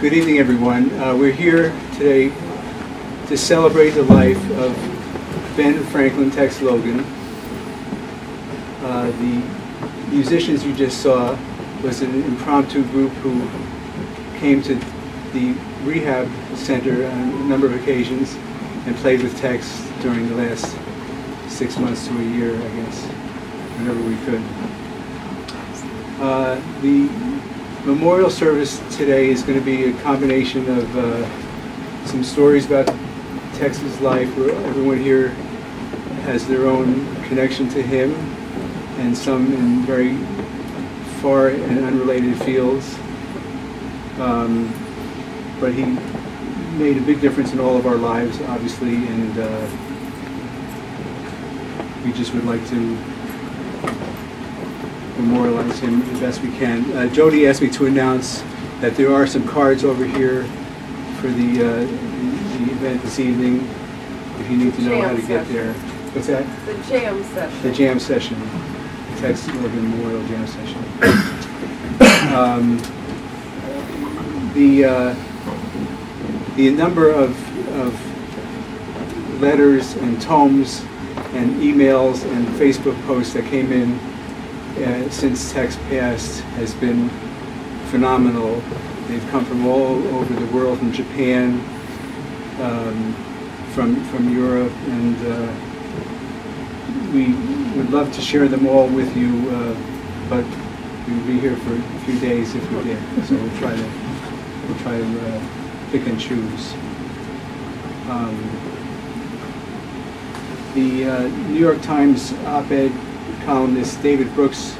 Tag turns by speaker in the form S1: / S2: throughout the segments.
S1: Good evening, everyone. We're here today to celebrate the life of Ben Franklin Tex Logan. The musicians you just saw was an impromptu group who came to the rehab center on a number of occasions and played with Tex during the last 6 months to a year, I guess, whenever we could. The memorial service today is going to be a combination of some stories about Tex's life, where everyone here has their own connection to him, and some in very far and unrelated fields. But he made a big difference in all of our lives, obviously, and we just would like to memorialize him the best we can. Jody asked me to announce that there are some cards over here for the event this evening, if you need to know how to get there. What's that?
S2: The jam session.
S1: The jam session. The Tex Logan Memorial Jam Session. The number of letters and tomes and emails and Facebook posts that came in since Tex passed has been phenomenal. They've come from all over the world, from Japan, from Europe, and we would love to share them all with you, but we'd be here for a few days if we did. So we'll try to pick and choose. The New York Times op-ed columnist David Brooks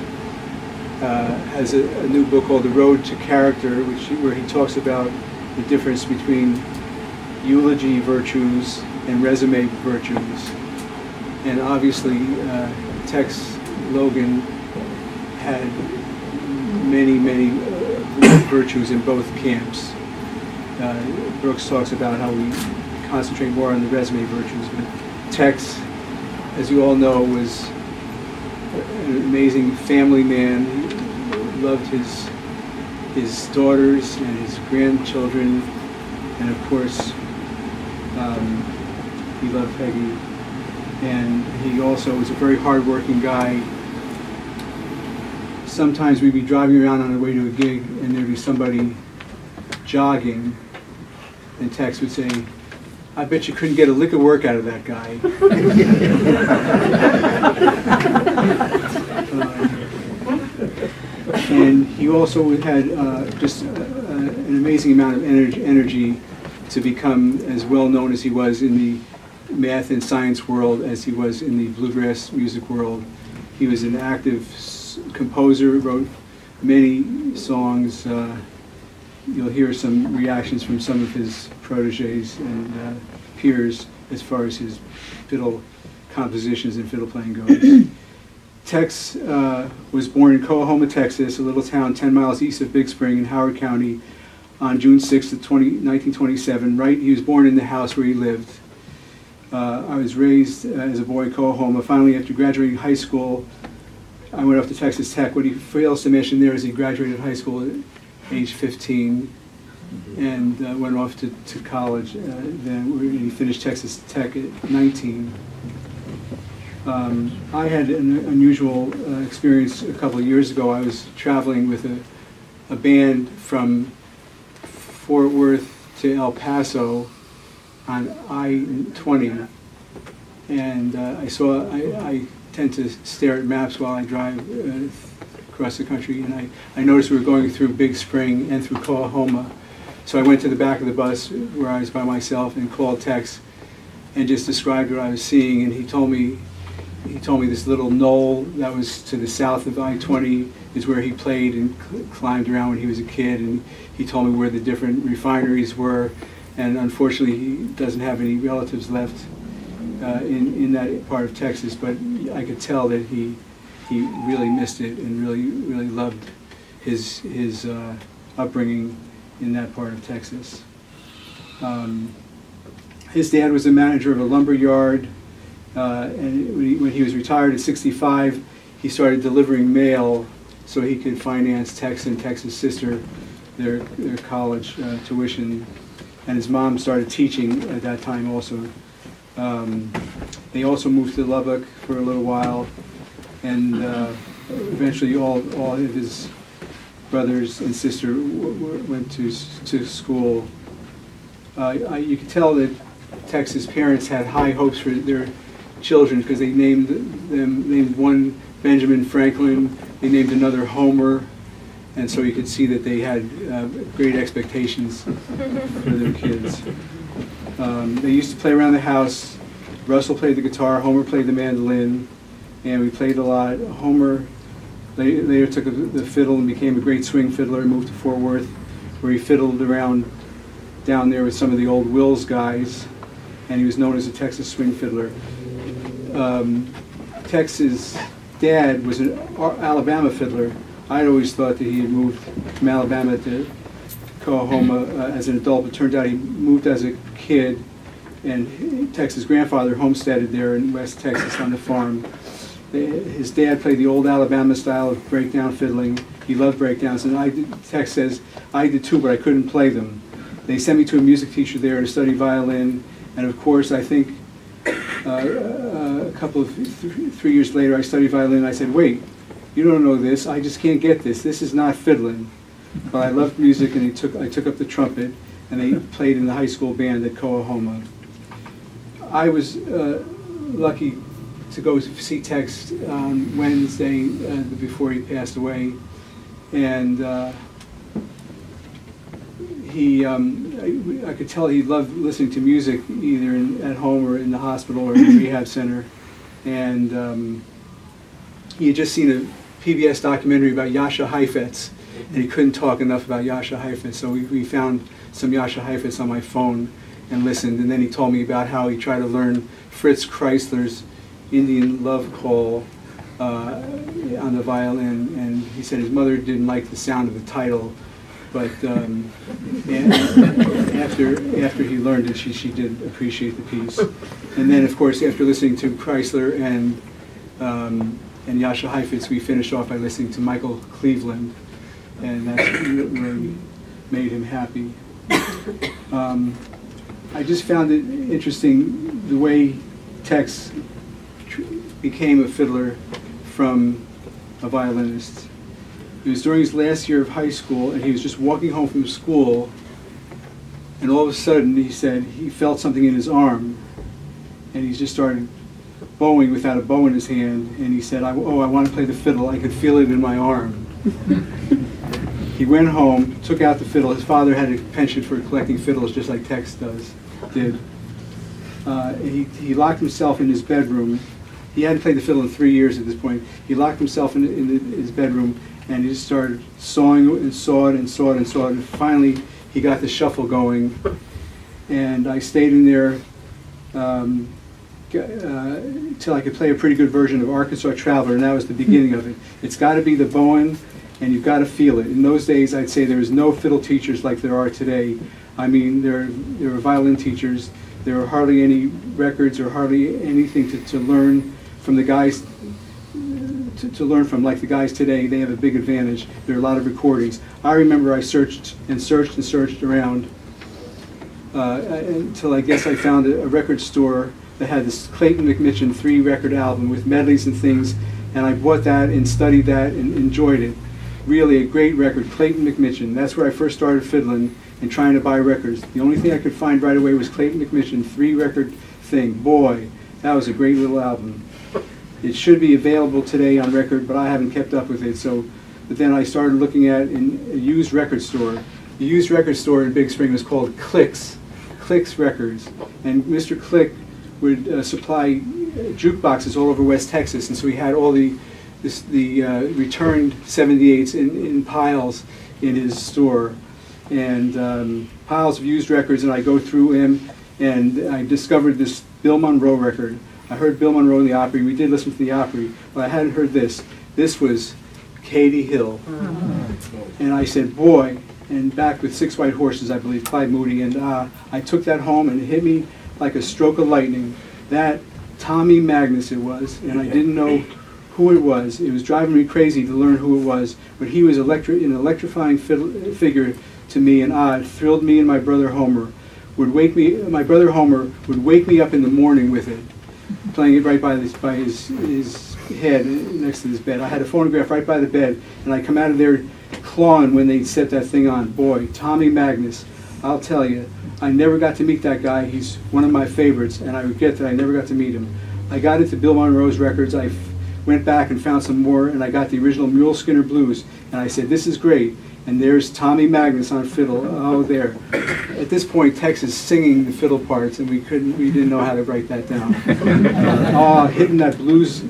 S1: has a new book called The Road to Character, where he talks about the difference between eulogy virtues and resume virtues. And obviously, Tex Logan had many virtues in both camps. Brooks talks about how we concentrate more on the resume virtues, but Tex, as you all know, was an amazing family man. He loved his daughters and his grandchildren, and of course, he loved Peggy. And he also was a very hard-working guy. Sometimes we'd be driving around on our way to a gig, and there'd be somebody jogging, and Tex would say, "I bet you couldn't get a lick of work out of that guy." And he also had just an amazing amount of energy to become as well known as he was in the math and science world as he was in the bluegrass music world. He was an active composer, wrote many songs. You'll hear some reactions from some of his proteges and peers as far as his fiddle compositions and fiddle playing goes. Tex was born in Coahoma, Texas, a little town 10 miles east of Big Spring in Howard County on June 6th of 1927. He was born in the house where he lived. I was raised as a boy in Coahoma. Finally, after graduating high school, I went off to Texas Tech. What he fails to mention there is he graduated high school at age 15 and went off to college. Then he finished Texas Tech at 19. I had an unusual experience a couple of years ago. I was traveling with a band from Fort Worth to El Paso on I-20, and I tend to stare at maps while I drive across the country, and I noticed we were going through Big Spring and through Coahoma. So I went to the back of the bus where I was by myself and called Tex and just described what I was seeing, and he told me this little knoll that was to the south of I-20 is where he played and climbed around when he was a kid, and he told me where the different refineries were, and unfortunately he doesn't have any relatives left in that part of Texas, but I could tell that he really missed it and really loved his upbringing in that part of Texas. His dad was a manager of a lumber yard, and when he was retired at 65, he started delivering mail so he could finance Tex and Tex's sister their college tuition. And his mom started teaching at that time also. They also moved to Lubbock for a little while, and eventually all of his brothers and sister went to school. You could tell that Tex's parents had high hopes for their children because they named one Benjamin Franklin, they named another Homer, and so you could see that they had great expectations for their kids. They used to play around the house. Russell played the guitar, Homer played the mandolin, and we played a lot. Homer later took the fiddle and became a great swing fiddler and moved to Fort Worth, where he fiddled around down there with some of the old Wills guys, and he was known as a Texas swing fiddler. Tex's dad was an Alabama fiddler. I'd always thought that he had moved from Alabama to Coahoma as an adult, but it turned out he moved as a kid, and Tex's grandfather homesteaded there in West Texas on the farm. His dad played the old Alabama style of breakdown fiddling. He loved breakdowns, and Tex says, I did too, but I couldn't play them. They sent me to a music teacher there to study violin, and of course I think a couple of 3 years later, I studied violin. I said, "Wait, you don't know this. I just can't get this. This is not fiddling." But I loved music, and I took up the trumpet, and they played in the high school band at Coahoma. I was lucky to go see Tex on Wednesday before he passed away, and I could tell he loved listening to music either at home or in the hospital or in the rehab center, and he had just seen a PBS documentary about Jascha Heifetz, and he couldn't talk enough about Jascha Heifetz, so we found some Jascha Heifetz on my phone and listened, and then he told me about how he tried to learn Fritz Kreisler's Indian Love Call on the violin, and he said his mother didn't like the sound of the title, but after he learned it, she did appreciate the piece. And then, of course, after listening to Kreisler and Jascha Heifetz, we finished off by listening to Michael Cleveland, and that's really made him happy. I just found it interesting the way Tex became a fiddler from a violinist. It was during his last year of high school, and he was just walking home from school, and all of a sudden he said he felt something in his arm, and he just started bowing without a bow in his hand, and he said, "Oh, I want to play the fiddle. I could feel it in my arm." He went home, took out the fiddle. His father had a penchant for collecting fiddles, just like Tex did. He locked himself in his bedroom. He hadn't played the fiddle in 3 years at this point. He locked himself in his bedroom, and he just started sawing and sawed and sawed and sawed. And finally, he got the shuffle going. And I stayed in there till I could play a pretty good version of Arkansas Traveler, and that was the beginning of it. It's got to be the bowing, and you've got to feel it. In those days, I'd say there was no fiddle teachers like there are today. I mean, there were violin teachers. There were hardly any records or hardly anything to learn from the guys. To learn from, like the guys today, they have a big advantage. There are a lot of recordings. I remember I searched and searched and searched around until I guess I found a record store that had this Clayton McMitchen 3-record album with medleys and things, and I bought that and studied that and enjoyed it. Really a great record, Clayton McMitchen. That's where I first started fiddling and trying to buy records. The only thing I could find right away was Clayton McMitchen 3-record thing. Boy, that was a great little album. It should be available today on record, but I haven't kept up with it. But then I started looking at in a used record store. The used record store in Big Spring was called Clicks Records, and Mr. Click would supply jukeboxes all over West Texas, and so he had all the returned 78s in piles in his store, and piles of used records. And I go through him, and I discovered this Bill Monroe record. I heard Bill Monroe in the Opry. We did listen to the Opry, but I hadn't heard this. This was Katie Hill. And I said, boy, and back with 6 White Horses, I believe, Clyde Moody, and I took that home, and it hit me like a stroke of lightning. That Tommy Magnus it was, and I didn't know who it was. It was driving me crazy to learn who it was, but he was an electrifying figure to me, and it thrilled me. And my brother Homer would wake me up in the morning with it, playing it right by his head next to his bed. I had a phonograph right by the bed, and I come out of there clawing when they set that thing on. Boy, Tommy Magnus, I'll tell you, I never got to meet that guy. He's one of my favorites, and I regret that I never got to meet him. I got into Bill Monroe's records. I went back and found some more, and I got the original Mule Skinner Blues, and I said, this is great. And there's Tommy Magnus on fiddle. Oh, there. At this point, Tex is singing the fiddle parts, and we didn't know how to write that down. Hitting that blues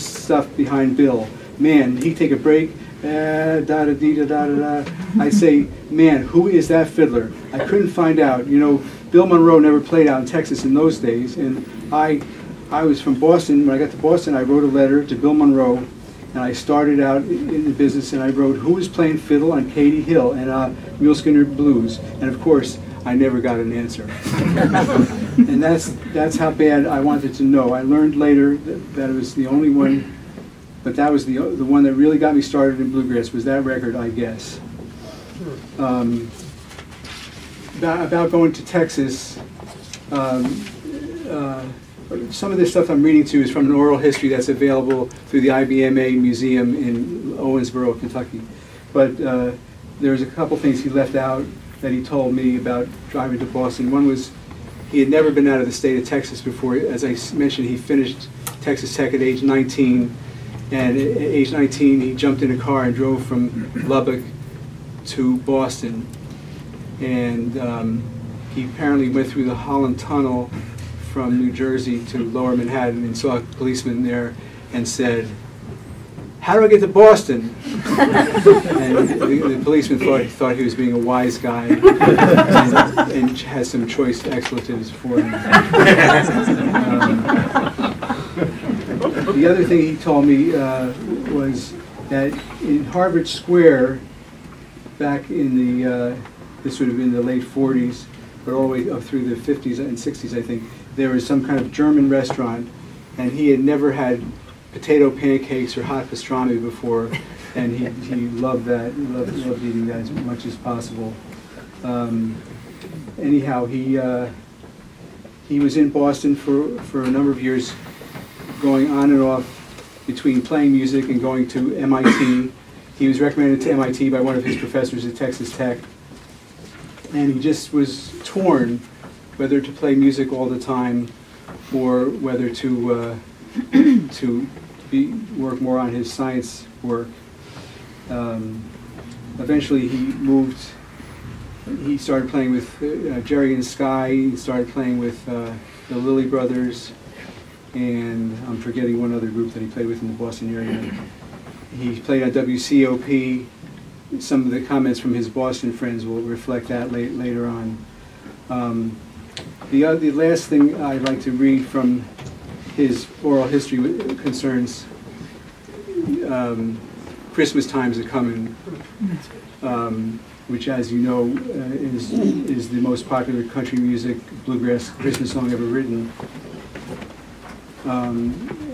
S1: stuff behind Bill. Man, he'd take a break. Da-da-dee-da-da-da-da. I'd say, man, who is that fiddler? I couldn't find out. You know, Bill Monroe never played out in Texas in those days, and I was from Boston. When I got to Boston, I wrote a letter to Bill Monroe, and I started out in the business, and I wrote, who is playing fiddle on Katie Hill and Mule Skinner Blues? And of course, I never got an answer. And that's how bad I wanted to know. I learned later that it was the only one, but that was the one that really got me started in bluegrass, was that record, I guess. About going to Texas, some of this stuff I'm reading to is from an oral history that's available through the IBMA Museum in Owensboro, Kentucky. But there's a couple things he left out that he told me about driving to Boston. One was he had never been out of the state of Texas before. As I mentioned, he finished Texas Tech at age 19, and at age 19 he jumped in a car and drove from Lubbock to Boston. And he apparently went through the Holland Tunnel from New Jersey to Lower Manhattan and saw a policeman there and said, "How do I get to Boston?" And the policeman thought he was being a wise guy and had some choice expletives for him. The other thing he told me was that in Harvard Square, back in the, this would have been the late 40s, but all the way up through the 50s and 60s, I think, there was some kind of German restaurant, and he had never had potato pancakes or hot pastrami before, and he loved that. He loved eating that as much as possible. Anyhow, he was in Boston for a number of years, going on and off between playing music and going to MIT. He was recommended to MIT by one of his professors at Texas Tech, and he just was torn whether to play music all the time or whether to work more on his science work. Eventually he moved, he started playing with Jerry and Sky, he started playing with the Lilly Brothers, and I'm forgetting one other group that he played with in the Boston area. He played on WCOP. Some of the comments from his Boston friends will reflect that later on. The last thing I'd like to read from his oral history concerns Christmas Time's A-Comin', which, as you know, is the most popular country music bluegrass Christmas song ever written.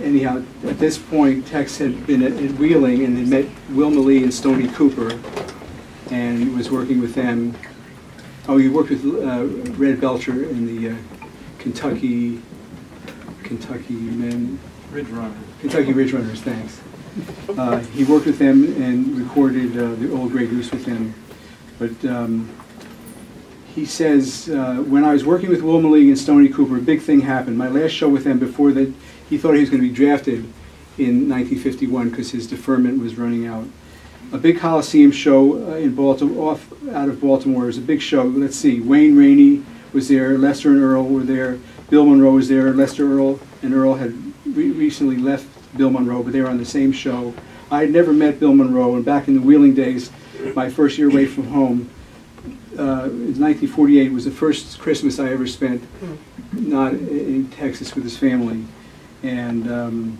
S1: Anyhow, at this point, Tex had been at Wheeling and had met Wilma Lee and Stoney Cooper, and was working with them. Oh, he worked with Red Belcher in the Kentucky men. Kentucky Ridge Runners, thanks. He worked with them and recorded the Old Grey Goose with them. But he says, when I was working with Wilma Lee and Stoney Cooper, a big thing happened. My last show with them before that, he thought he was going to be drafted in 1951 because his deferment was running out. A big Coliseum show in Baltimore, out of Baltimore. It was a big show. Let's see, Wayne Rainey was there, Lester and Earl were there, Bill Monroe was there. Lester and Earl had recently left Bill Monroe, but they were on the same show. I had never met Bill Monroe, and back in the Wheeling days, my first year away from home, in 1948 was the first Christmas I ever spent not in Texas with his family. And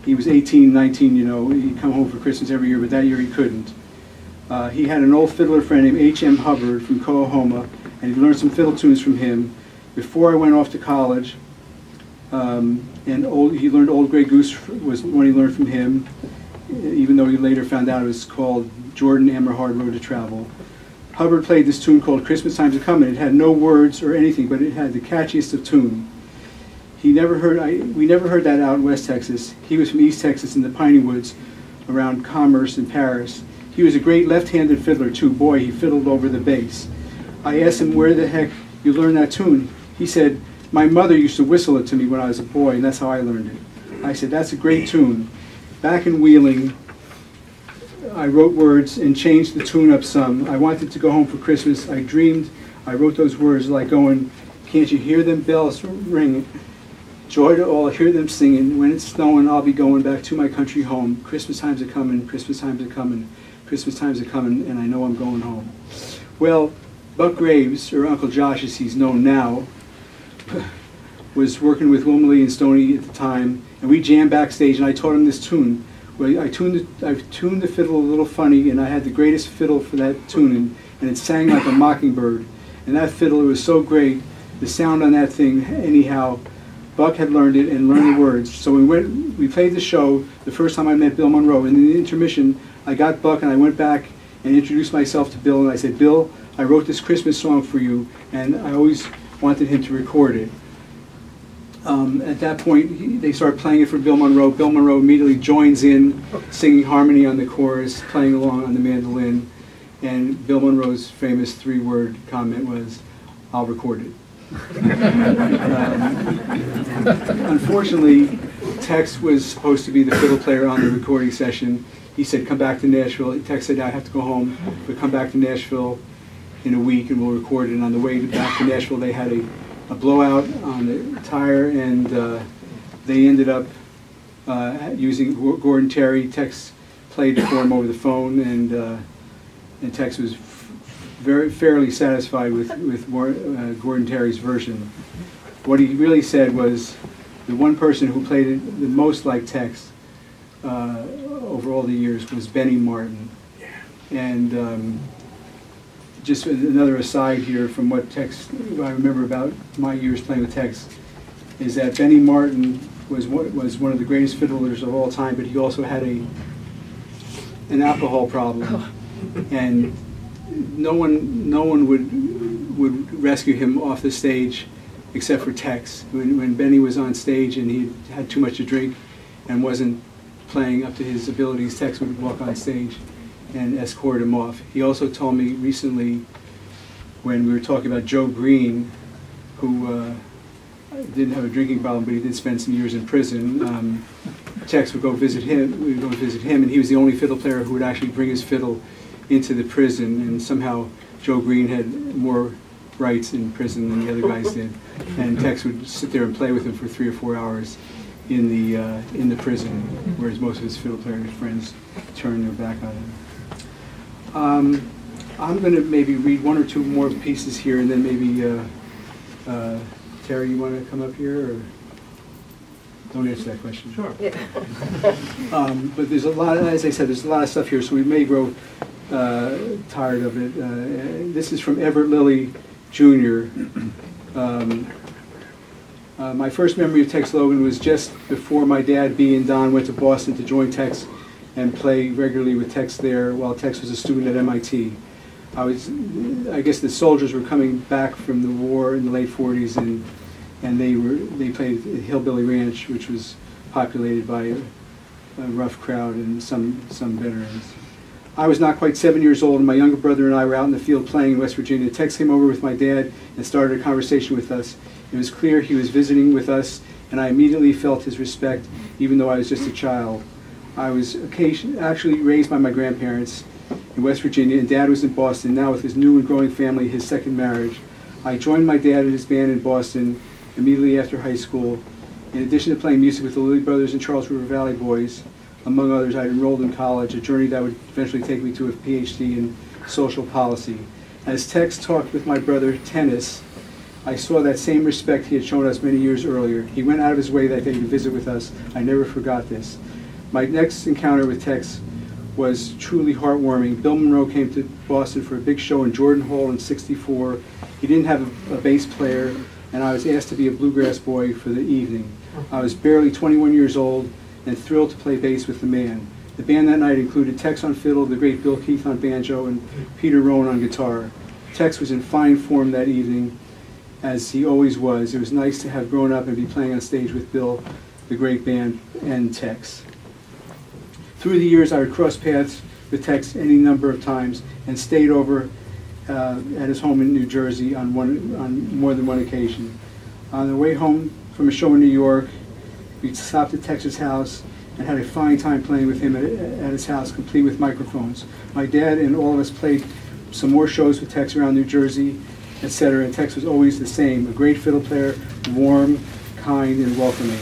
S1: he was 18, 19, you know, he'd come home for Christmas every year, but that year he couldn't. He had an old fiddler friend named H.M. Hubbard from Coahoma, and he learned some fiddle tunes from him before I went off to college. He learned Old Grey Goose was one he learned from him, even though he later found out it was called Jordan Emerhard Road to Travel. Hubbard played this tune called Christmas Time's A-Comin'. It had no words or anything, but it had the catchiest of tune. We never heard that out in West Texas. He was from East Texas in the Piney Woods around Commerce and Paris. He was a great left-handed fiddler too. Boy, he fiddled over the bass. I asked him where the heck you learned that tune. He said, my mother used to whistle it to me when I was a boy, and that's how I learned it. I said, that's a great tune. Back in Wheeling, I wrote words and changed the tune up some. I wanted to go home for Christmas. I dreamed, I wrote those words like going, can't you hear them bells ringing? Joy to all, hear them singing. When it's snowing, I'll be going back to my country home. Christmas time's a-comin', Christmas time's a-comin', Christmas time's a-comin', and I know I'm going home. Well, Buck Graves, or Uncle Josh as he's known now, was working with Wilma Lee and Stoney at the time, and we jammed backstage, and I taught him this tune. Well, I tuned the fiddle a little funny, and I had the greatest fiddle for that tune, and it sang like a mockingbird. And that fiddle, it was so great, the sound on that thing, anyhow, Buck had learned it and learned the words. So we played the show the first time I met Bill Monroe. And in the intermission, I got Buck and I went back and introduced myself to Bill, and I said, Bill, I wrote this Christmas song for you, and I always wanted him to record it. At that point, they start playing it for Bill Monroe. Bill Monroe immediately joins in, singing harmony on the chorus, playing along on the mandolin. And Bill Monroe's famous three-word comment was, "I'll record it." Unfortunately, Tex was supposed to be the fiddle player on the recording session. He said, "Come back to Nashville." Tex said, "I have to go home, but come back to Nashville in a week and we'll record it." And on the way back to Nashville, they had a blowout on the tire, and they ended up using Gordon Terry. Tex played it for him over the phone, and Tex was fairly satisfied with Gordon Terry's version. What he really said was the one person who played it the most like Tex over all the years was Benny Martin. And just another aside here from what Tex, I remember about my years playing with Tex, is that Benny Martin was one of the greatest fiddlers of all time, but he also had an alcohol problem, and no one would rescue him off the stage except for Tex. When Benny was on stage and he had too much to drink and wasn't playing up to his abilities, Tex would walk on stage and escort him off. He also told me recently, when we were talking about Joe Green, who didn't have a drinking problem, but he did spend some years in prison. Tex would go visit him. We would go visit him, and he was the only fiddle player who would actually bring his fiddle into the prison. And somehow Joe Green had more rights in prison than the other guys did. And Tex would sit there and play with him for 3 or 4 hours in the prison, whereas most of his fiddle player friends turned their back on him. I'm going to maybe read one or two more pieces here, and then maybe Terry, you want to come up here, or don't answer that question?
S2: Sure.
S1: But there's a lot, as I said, there's a lot of stuff here, so we may grow tired of it. This is from Everett Lilly Jr. My first memory of Tex Logan was just before my dad, B, and Don went to Boston to join Tex and play regularly with Tex there while Tex was a student at MIT. I guess the soldiers were coming back from the war in the late 40s, and they played at Hillbilly Ranch, which was populated by a rough crowd and some veterans. I was not quite 7 years old, and my younger brother and I were out in the field playing in West Virginia. Tex came over with my dad and started a conversation with us. It was clear he was visiting with us, and I immediately felt his respect, even though I was just a child. I was actually raised by my grandparents in West Virginia, and Dad was in Boston, now with his new and growing family, his second marriage. I joined my dad and his band in Boston immediately after high school. In addition to playing music with the Lilly Brothers and Charles River Valley Boys, among others, I enrolled in college, a journey that would eventually take me to a PhD in social policy. As Tex talked with my brother Tennis, I saw that same respect he had shown us many years earlier. He went out of his way that day to visit with us. I never forgot this. My next encounter with Tex was truly heartwarming. Bill Monroe came to Boston for a big show in Jordan Hall in '64. He didn't have a bass player, and I was asked to be a bluegrass boy for the evening. I was barely 21 years old and thrilled to play bass with the man. The band that night included Tex on fiddle, the great Bill Keith on banjo, and Peter Rowan on guitar. Tex was in fine form that evening, as he always was. It was nice to have grown up and be playing on stage with Bill, the great band, and Tex. Through the years, I would cross paths with Tex any number of times and stayed over at his home in New Jersey on more than one occasion. On the way home from a show in New York, we stopped at Tex's house and had a fine time playing with him at his house, complete with microphones. My dad and all of us played some more shows with Tex around New Jersey, etc. And Tex was always the same, a great fiddle player, warm, kind, and welcoming.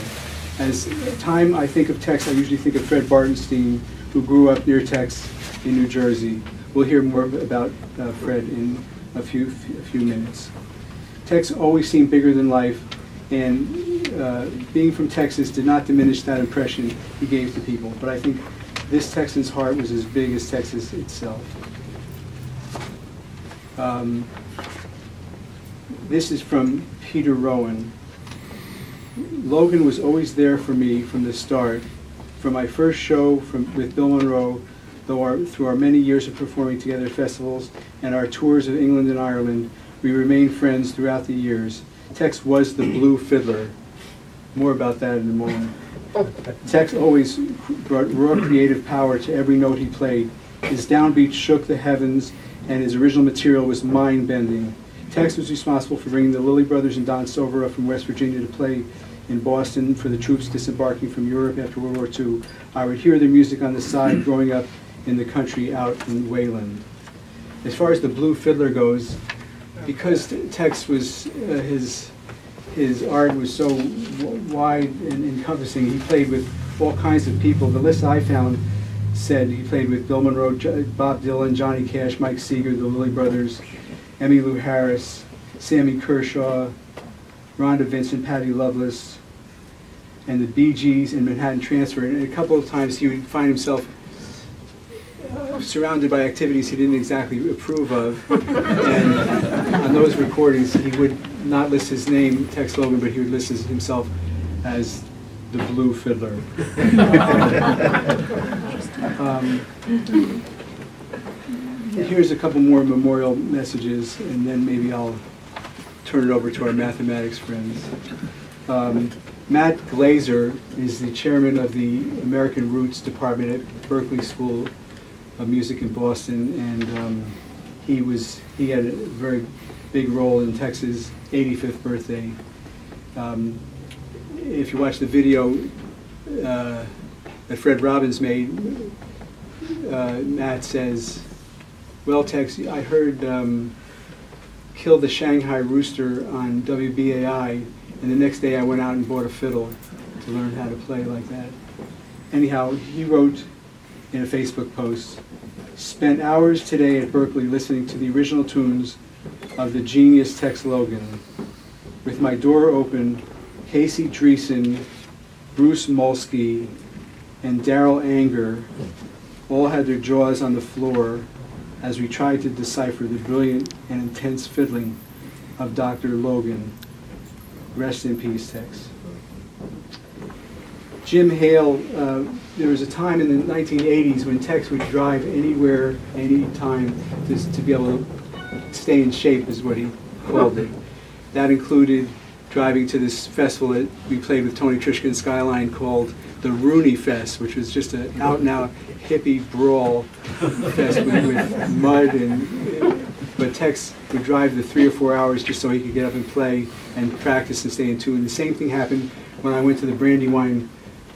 S1: As time I think of Tex, I usually think of Fred Bartenstein, who grew up near Tex in New Jersey. We'll hear more about Fred in a few minutes. Tex always seemed bigger than life, and being from Texas did not diminish that impression he gave to people. But I think this Texan's heart was as big as Texas itself. This is from Peter Rowan. Logan was always there for me from the start. From my first show with Bill Monroe, through our many years of performing together at festivals and our tours of England and Ireland, we remained friends throughout the years. Tex was the blue fiddler. More about that in a moment. Tex always brought raw creative power to every note he played. His downbeat shook the heavens, and his original material was mind-bending. Tex was responsible for bringing the Lilly Brothers and Don Stover up from West Virginia to play in Boston for the troops disembarking from Europe after World War II. I would hear their music on the side growing up in the country out in Wayland. As far as the Blue Fiddler goes, because Tex was, his art was so wide and encompassing, he played with all kinds of people. The list I found said he played with Bill Monroe, Bob Dylan, Johnny Cash, Mike Seeger, the Lilly Brothers, Emmylou Harris, Sammy Kershaw, Rhonda Vincent, Patti Loveless, and the Bee Gees and Manhattan Transfer. And a couple of times he would find himself surrounded by activities he didn't exactly approve of. And on those recordings, he would not list his name, Tex Logan, but he would list himself as the Blue Fiddler. Here's a couple more memorial messages, and then maybe I'll turn it over to our mathematics friends. Matt Glazer is the chairman of the American Roots Department at Berklee School of Music in Boston, and he had a very big role in Tex's 85th birthday. If you watch the video that Fred Robbins made, Matt says, "Well, Tex, I heard Kill the Shanghai Rooster on WBAI, and the next day I went out and bought a fiddle to learn how to play like that." Anyhow, he wrote in a Facebook post, "Spent hours today at Berklee listening to the original tunes of the genius Tex Logan. With my door open, Casey Dreesen, Bruce Molsky, and Darrell Anger all had their jaws on the floor as we tried to decipher the brilliant and intense fiddling of Dr. Logan. Rest in peace, Tex." Jim Hale, there was a time in the 1980s when Tex would drive anywhere, anytime, to be able to stay in shape, is what he called it. That included driving to this festival that we played with Tony Trishka and Skyline called the Rooney Fest, which was just an out-and-out hippie brawl fest with mud, but Tex would drive the 3 or 4 hours just so he could get up and play and practice and stay in tune. The same thing happened when I went to the Brandywine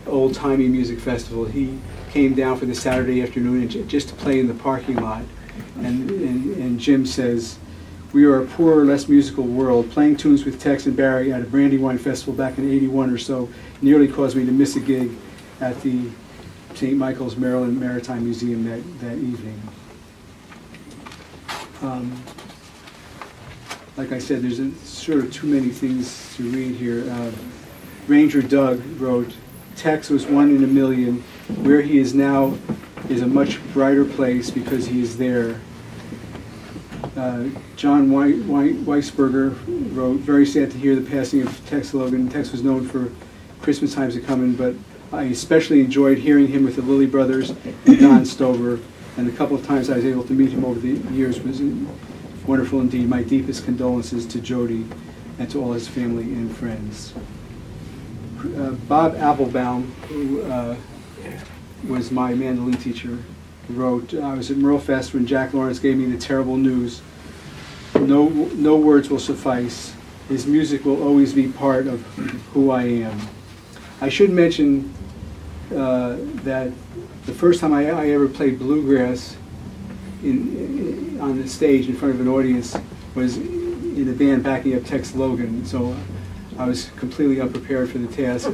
S1: Old-Timey Music Festival. He came down for the Saturday afternoon and just to play in the parking lot. And Jim says, "We are a poorer, less musical world. Playing tunes with Tex and Barry at a Brandywine Festival back in '81 or so nearly caused me to miss a gig at the St. Michael's, Maryland Maritime Museum that evening." Like I said, there's sort of too many things to read here. Ranger Doug wrote, "Tex was one in a million. Where he is now is a much brighter place because he is there." John Weisberger wrote, "Very sad to hear the passing of Tex Logan. Tex was known for Christmas times a coming, but I especially enjoyed hearing him with the Lilly Brothers and Don Stover, and the couple of times I was able to meet him over the years was wonderful indeed. My deepest condolences to Jody and to all his family and friends." Bob Applebaum, who was my mandolin teacher, wrote, "I was at Merlefest when Jack Lawrence gave me the terrible news. No words will suffice. His music will always be part of who I am." I should mention that the first time I ever played bluegrass on the stage in front of an audience was in a band backing up Tex Logan, so I was completely unprepared for the task,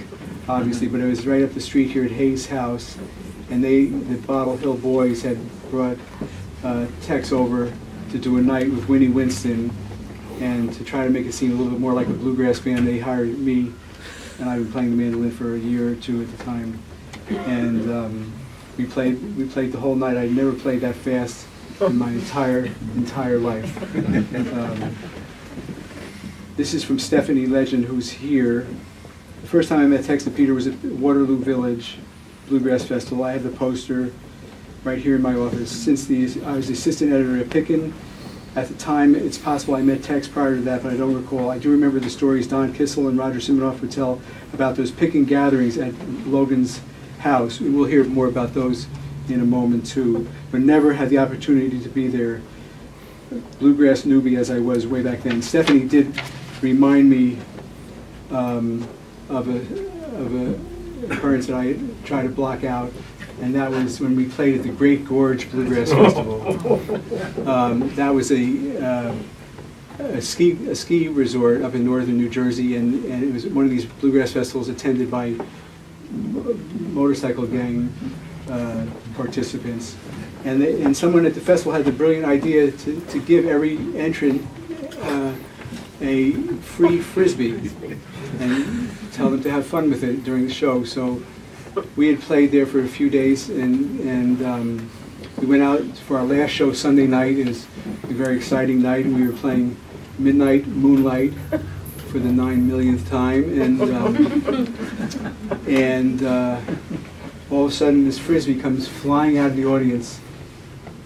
S1: obviously, but it was right up the street here at Hayes House, and the Bottle Hill Boys had brought Tex over to do a night with Winnie Winston, and to try to make it seem a little bit more like a bluegrass band, they hired me, and I've been playing the mandolin for a year or two at the time, and we played the whole night. I'd never played that fast in my entire life. This is from Stephanie Legend, who's here. The first time I met Tex and Peter was at Waterloo Village Bluegrass Festival. I have the poster right here in my office. Since I was the assistant editor at Picken, At the time, it's possible I met Tex prior to that, but I don't recall. I do remember the stories Don Kissel and Roger Siminoff would tell about those picking gatherings at Logan's house. We'll hear more about those in a moment too, but never had the opportunity to be there. Bluegrass newbie as I was way back then. Stephanie did remind me of a occurrence that I tried to block out, and that was when we played at the Great Gorge Bluegrass Festival. That was a ski resort up in northern New Jersey, and it was one of these bluegrass festivals attended by motorcycle gang participants. And someone at the festival had the brilliant idea to give every entrant a free Frisbee and tell them to have fun with it during the show. So we had played there for a few days, and we went out for our last show Sunday night. It was a very exciting night, and we were playing Midnight Moonlight for the 9 millionth time, and all of a sudden this Frisbee comes flying out of the audience,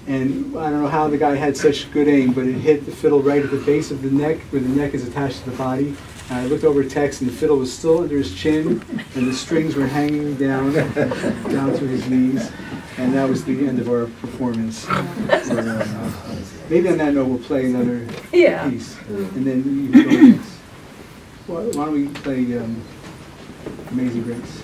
S1: and I don't know how the guy had such good aim, but it hit the fiddle right at the base of the neck, where the neck is attached to the body. And I looked over at Tex, and the fiddle was still under his chin, and the strings were hanging down to his knees, and that was the end of our performance. Maybe on that note, we'll play another piece, and then you can go next. Why don't we play Amazing Grace?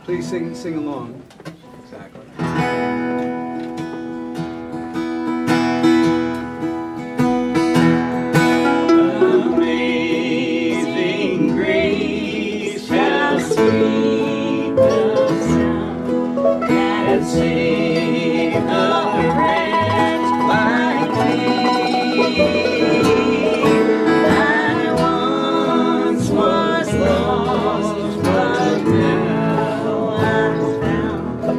S1: Please sing along. Exactly.
S2: Amazing grace, how sweet the sound that saved a wretch like me. I once was lost, but now I'm found.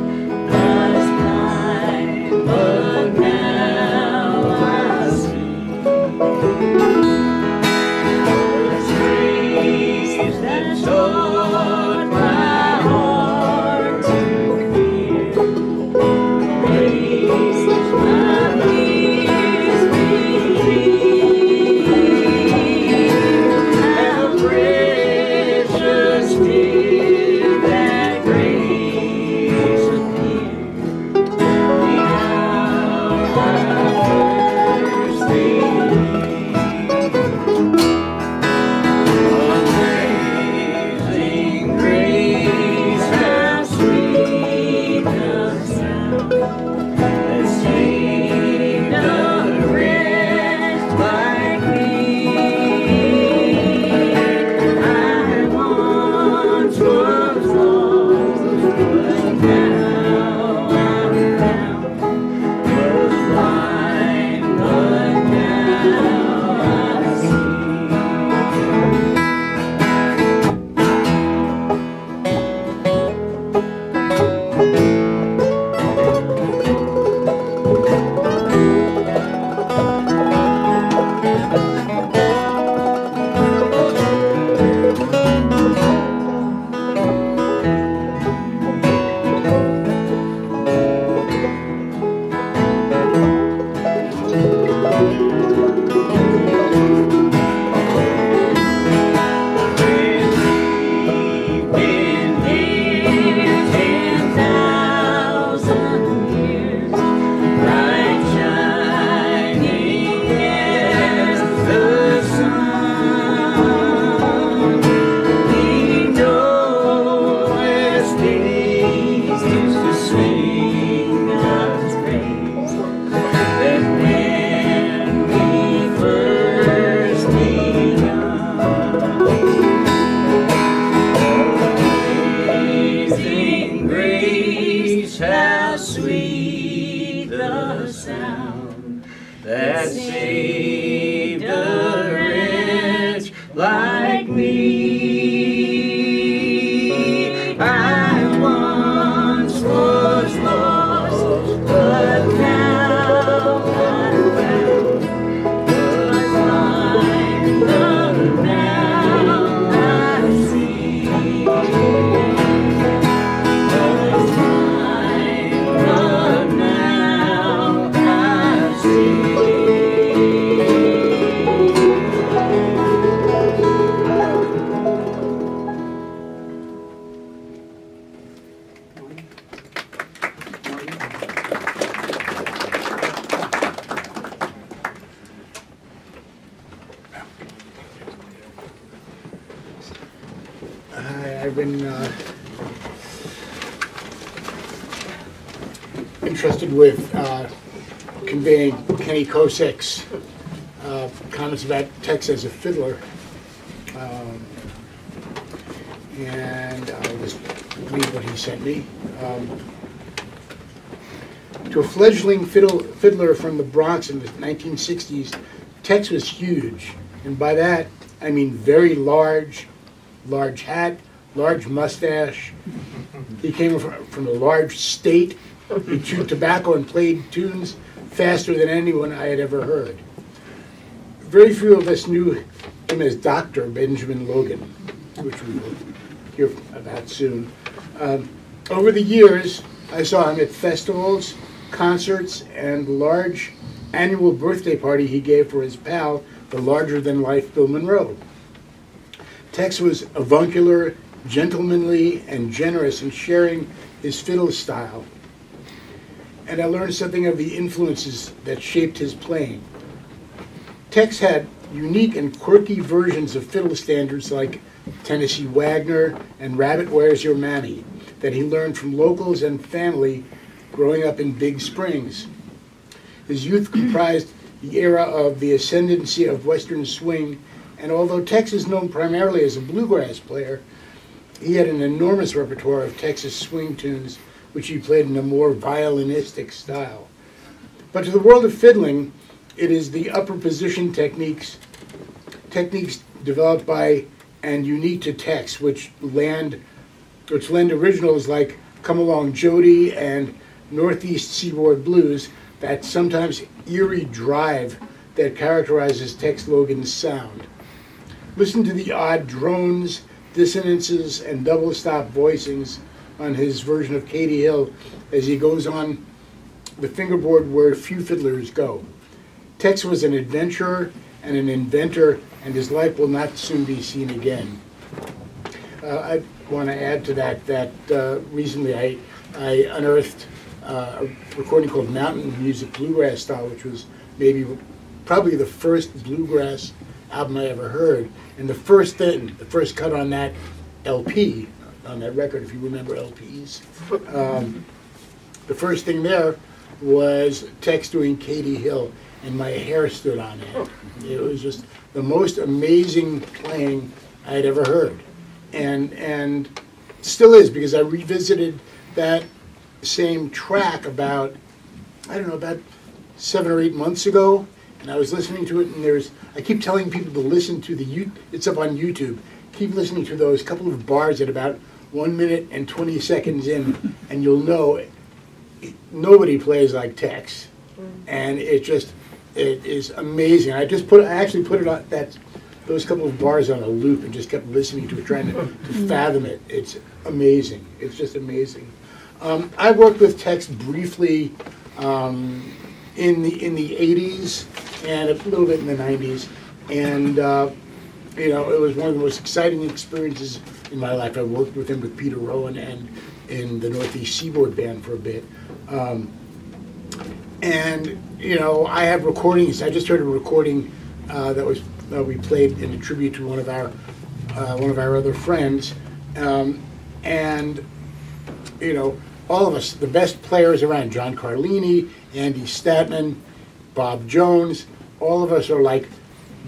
S3: I've been entrusted with conveying Kenny Kosek's comments about Tex as a fiddler. And I'll just read what he sent me. To a fledgling fiddler from the Bronx in the 1960s, Tex was huge. And by that, I mean very large, large hat, large mustache. He came from a large state. He chewed tobacco and played tunes faster than anyone I had ever heard. Very few of us knew him as Dr. Benjamin Logan, which we will hear about soon. Over the years, I saw him at festivals, concerts, and the large annual birthday party he gave for his pal, the larger-than-life Bill Monroe. Tex was avuncular, gentlemanly, and generous in sharing his fiddle style. And I learned something of the influences that shaped his playing. Tex had unique and quirky versions of fiddle standards like Tennessee Wagner and Rabbit Where's Your Mammy that he learned from locals and family growing up in Big Springs. His youth comprised the era of the ascendancy of Western swing, and although Tex is known primarily as a bluegrass player, he had an enormous repertoire of Texas swing tunes which he played in a more violinistic style. But to the world of fiddling, it is the upper position techniques developed by and unique to Tex, which lend originals like Come Along Jody and Northeast Seaboard Blues, that sometimes eerie drive that characterizes Tex Logan's sound. Listen to the odd drones, dissonances, and double stop voicings on his version of Katie Hill as he goes on the fingerboard where few fiddlers go. Tex was an adventurer and an inventor, and his life will not soon be seen again. I want to add to that recently I unearthed a recording called Mountain Music Bluegrass Style, which was probably the first bluegrass album I ever heard. And the first cut on that LP, on that record, if you remember LPs, the first thing there was Tex doing Katie Hill, and my hair stood on end. It was just the most amazing playing I had ever heard. And still is, because I revisited that same track about 7 or 8 months ago, and I was listening to it, and I keep telling people to listen to it's up on YouTube. Keep listening to those couple of bars at about 1 minute and 20 seconds in, and you'll know nobody plays like Tex. And it is amazing. I actually put it on those couple of bars on a loop and just kept listening to it, trying to fathom it. It's amazing. It's just amazing. I worked with Tex briefly in the 80s and a little bit in the 90s, and it was one of the most exciting experiences in my life. I worked with him with Peter Rowan and in the Northeast Seaboard Band for a bit. I have recordings. I just heard a recording that we played in a tribute to one of our other friends, all of us, the best players around, John Carlini, Andy Statman, Bob Jones, all of us are like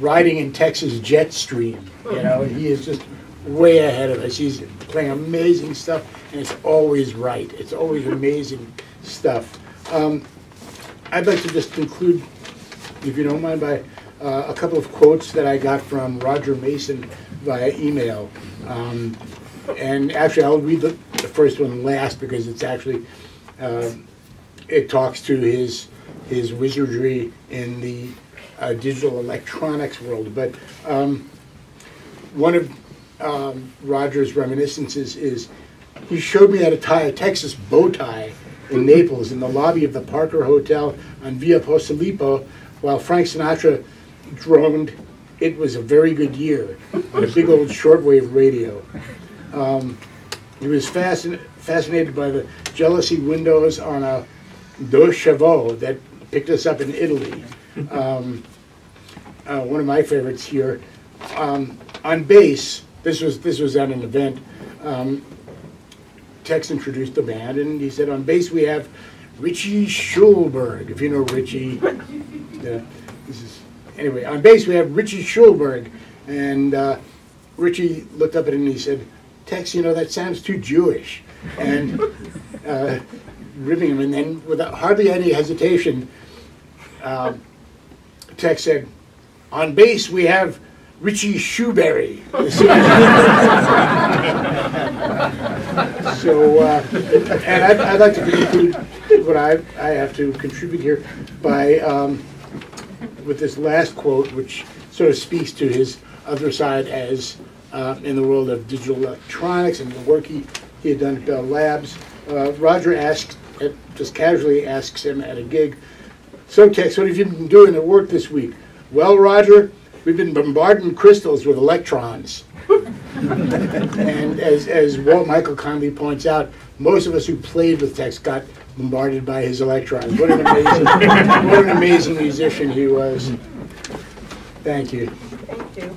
S3: riding in Texas jet stream. He is just way ahead of us. He's playing amazing stuff, and it's always right. It's always amazing stuff. I'd like to just conclude, if you don't mind, by a couple of quotes that I got from Roger Mason via email. And actually, I'll read the first one last, because it's actually, it talks to his wizardry in the digital electronics world. But one of Roger's reminiscences is, he showed me how to tie a Texas bow tie in Naples in the lobby of the Parker Hotel on Via Posilipo while Frank Sinatra droned "It Was a Very Good Year" on a big old shortwave radio. He was fascinated by the jealousy windows on a Deux Chevaux that picked us up in Italy. One of my favorites here. On bass, this was at an event, Tex introduced the band, and he said, on bass we have Richie Schulberg, if you know Richie. Anyway, on bass we have Richie Schulberg. And Richie looked up at him and he said, Tex, you know, that sounds too Jewish. And ribbing him, and then without hardly any hesitation, Tex said, on bass we have Richie Shoeberry. So, and I'd like to conclude what I have to contribute here by with this last quote, which sort of speaks to his other side as in the world of digital electronics and the work he had done at Bell Labs. Roger just casually asks him at a gig, so Tex, what have you been doing at work this week? Well, Roger, we've been bombarding crystals with electrons. And as Walt Michael Conley points out, most of us who played with Tex got bombarded by his electrons. What an amazing musician he was. Thank you.
S4: Thank you.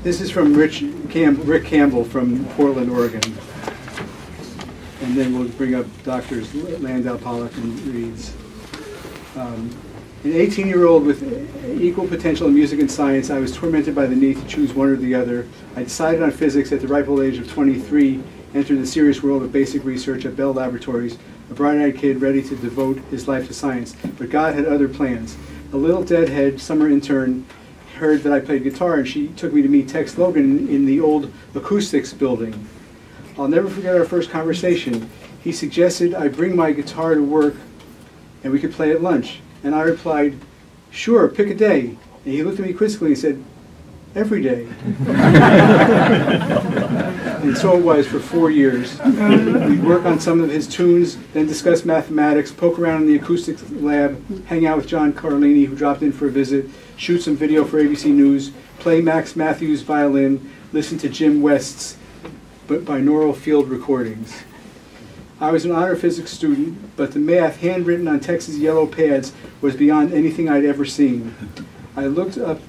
S1: This is from Rick Campbell from Portland, Oregon. And then we'll bring up Doctors Landau, Pollak, and Reeds. An 18-year-old with equal potential in music and science, I was tormented by the need to choose one or the other. I decided on physics at the ripe old age of 23, entered the serious world of basic research at Bell Laboratories, a bright-eyed kid ready to devote his life to science. But God had other plans. A little deadhead summer intern heard that I played guitar, and she took me to meet Tex Logan in the old acoustics building. I'll never forget our first conversation. He suggested I bring my guitar to work and we could play at lunch. And I replied, sure, pick a day. And he looked at me quizzically and said, every day. And so it was for 4 years. We'd work on some of his tunes, then discuss mathematics, poke around in the acoustics lab, hang out with John Carlini, who dropped in for a visit, shoot some video for ABC News, play Max Matthews violin, listen to Jim West's binaural field recordings. I was an honor physics student, but the math handwritten on Tex's yellow pads was beyond anything I'd ever seen. I looked up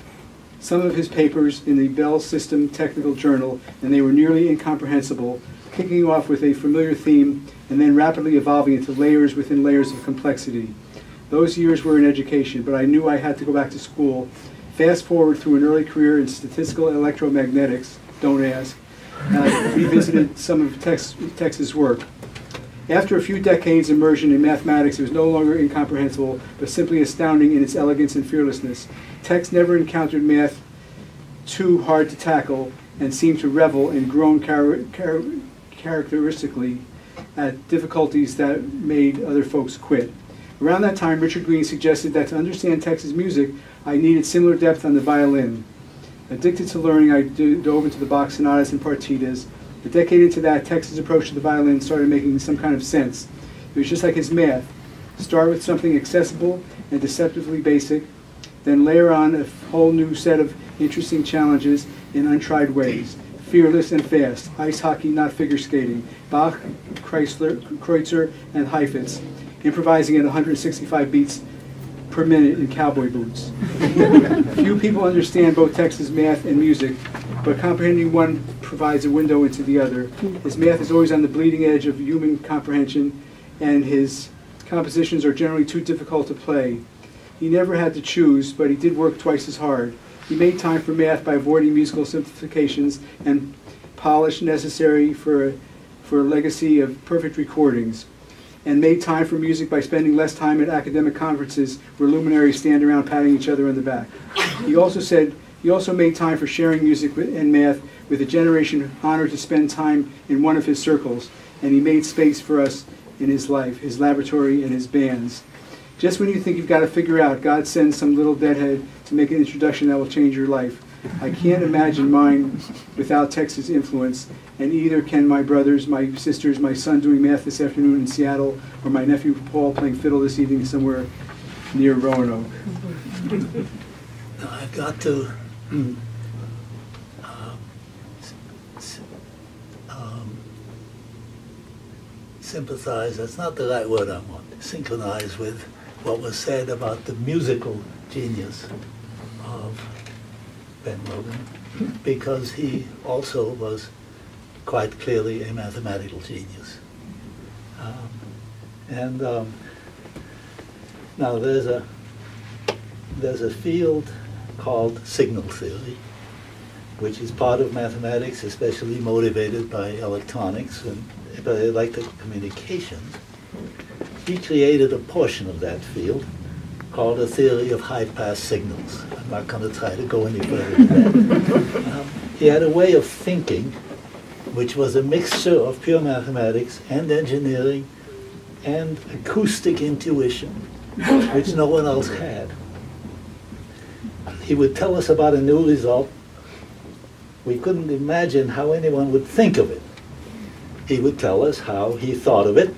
S1: some of his papers in the Bell System Technical Journal, and they were nearly incomprehensible, kicking off with a familiar theme and then rapidly evolving into layers within layers of complexity. Those years were in education, but I knew I had to go back to school. Fast forward through an early career in statistical electromagnetics, don't ask, and I revisited some of Tex's work. After a few decades immersion in mathematics, it was no longer incomprehensible, but simply astounding in its elegance and fearlessness. Tex never encountered math too hard to tackle and seemed to revel in grown characteristically at difficulties that made other folks quit. Around that time, Richard Green suggested that to understand Tex's music, I needed similar depth on the violin. Addicted to learning, I dove into the Bach sonatas and partitas. A decade into that, Tex's approach to the violin started making some kind of sense. It was just like his math. Start with something accessible and deceptively basic, then layer on a whole new set of interesting challenges in untried ways. Fearless and fast, ice hockey, not figure skating, Bach, Kreutzer, and Heifetz, improvising at 165 beats per minute in cowboy boots. Few people understand both Tex's math and music, but comprehending one provides a window into the other. His math is always on the bleeding edge of human comprehension, and his compositions are generally too difficult to play. He never had to choose, but he did work twice as hard. He made time for math by avoiding musical simplifications and polish necessary for a legacy of perfect recordings, and made time for music by spending less time at academic conferences where luminaries stand around patting each other on the back. He also made time for sharing music and math with a generation honored to spend time in one of his circles, and he made space for us in his life, his laboratory, and his bands. Just when you think you've got to figure out, God sends some little deadhead to make an introduction that will change your life. I can't imagine mine without Tex's influence, and either can my brothers, my sisters, my son doing math this afternoon in Seattle, or my nephew Paul playing fiddle this evening somewhere near Roanoke.
S5: Now I've got to sympathize, that's not the right word I want, synchronize with what was said about the musical genius of Ben Logan because he also was quite clearly a mathematical genius. Now there's a field called signal theory, which is part of mathematics, especially motivated by electronics and by electrical communications. He created a portion of that field called a theory of high-pass signals. I'm not going to try to go any further than that. He had a way of thinking which was a mixture of pure mathematics and engineering and acoustic intuition, which no one else had. He would tell us about a new result. We couldn't imagine how anyone would think of it. He would tell us how he thought of it.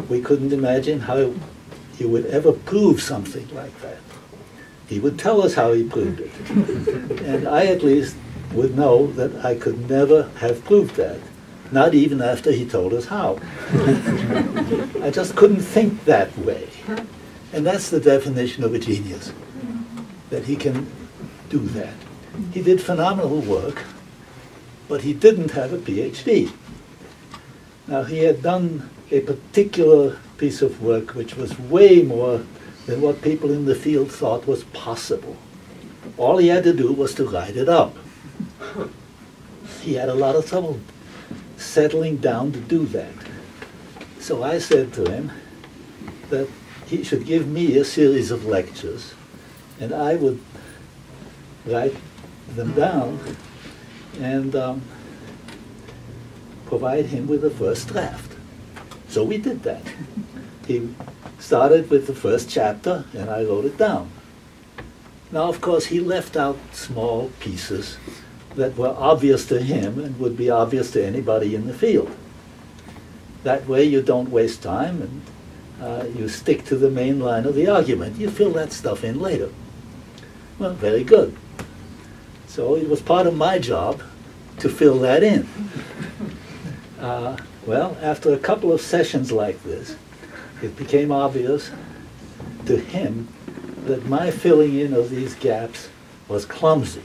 S5: We couldn't imagine how he would ever prove something like that. He would tell us how he proved it. And I at least would know that I could never have proved that, not even after he told us how. I just couldn't think that way. And that's the definition of a genius, that he can do that. He did phenomenal work, but he didn't have a PhD. Now, he had done a particular piece of work which was way more than what people in the field thought was possible. All he had to do was to write it up. He had a lot of trouble settling down to do that. So I said to him that he should give me a series of lectures, and I would write them down and provide him with a first draft. So we did that. He started with the first chapter, and I wrote it down. Now, of course, he left out small pieces that were obvious to him and would be obvious to anybody in the field. That way you don't waste time, and you stick to the main line of the argument. You fill that stuff in later. Well, very good. So it was part of my job to fill that in. Well, after a couple of sessions like this, it became obvious to him that my filling in of these gaps was clumsy.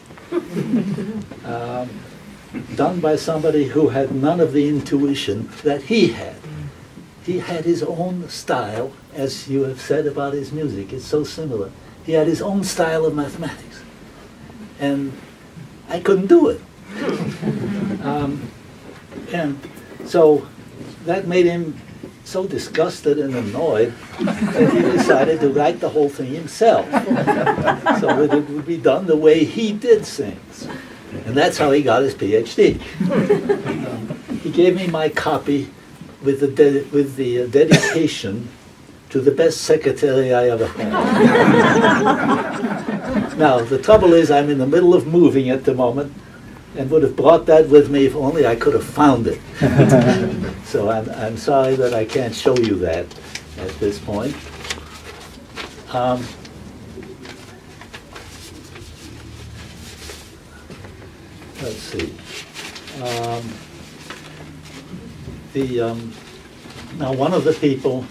S5: Done by somebody who had none of the intuition that he had. He had his own style, as you have said about his music. It's so similar. He had his own style of mathematics. And I couldn't do it. And so that made him so disgusted and annoyed that he decided to write the whole thing himself, so that it would be done the way he did things. And that's how he got his PhD. He gave me my copy with the dedication to the best secretary I ever had. Now, the trouble is I'm in the middle of moving at the moment, and would have brought that with me if only I could have found it. So I'm sorry that I can't show you that at this point. Let's see. Now, one of the people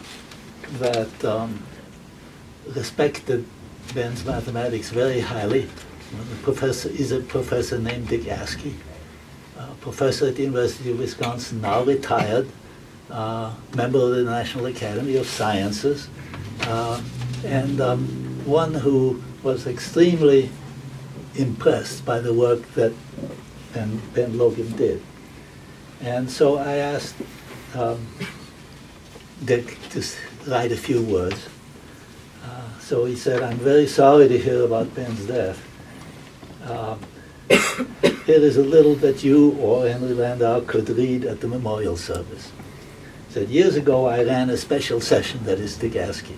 S5: that respected Ben's mathematics very highly is a professor named Dick Askey, professor at the University of Wisconsin, now retired, member of the National Academy of Sciences, and one who was extremely impressed by the work that Ben Logan did. And so I asked Dick to write a few words. So he said, "I'm very sorry to hear about Ben's death. Here is a little that you or Henry Landau could read at the memorial service." He said, "Years ago I ran a special session," that is Dick Askey,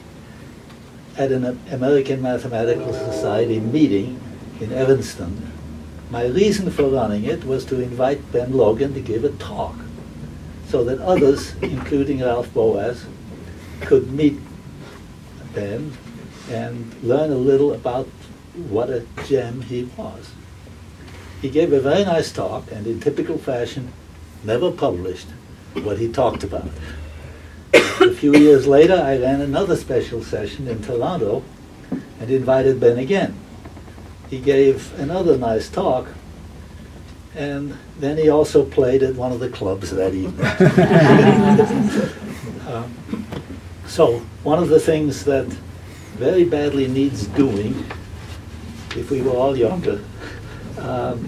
S5: "at an American Mathematical Society meeting in Evanston. My reason for running it was to invite Ben Logan to give a talk so that others, including Ralph Boas, could meet Ben and learn a little about what a gem he was. He gave a very nice talk, and in typical fashion, never published what he talked about. A few years later, I ran another special session in Toronto and invited Ben again. he gave another nice talk, and then he also played at one of the clubs that evening. So one of the things that very badly needs doing, if we were all younger,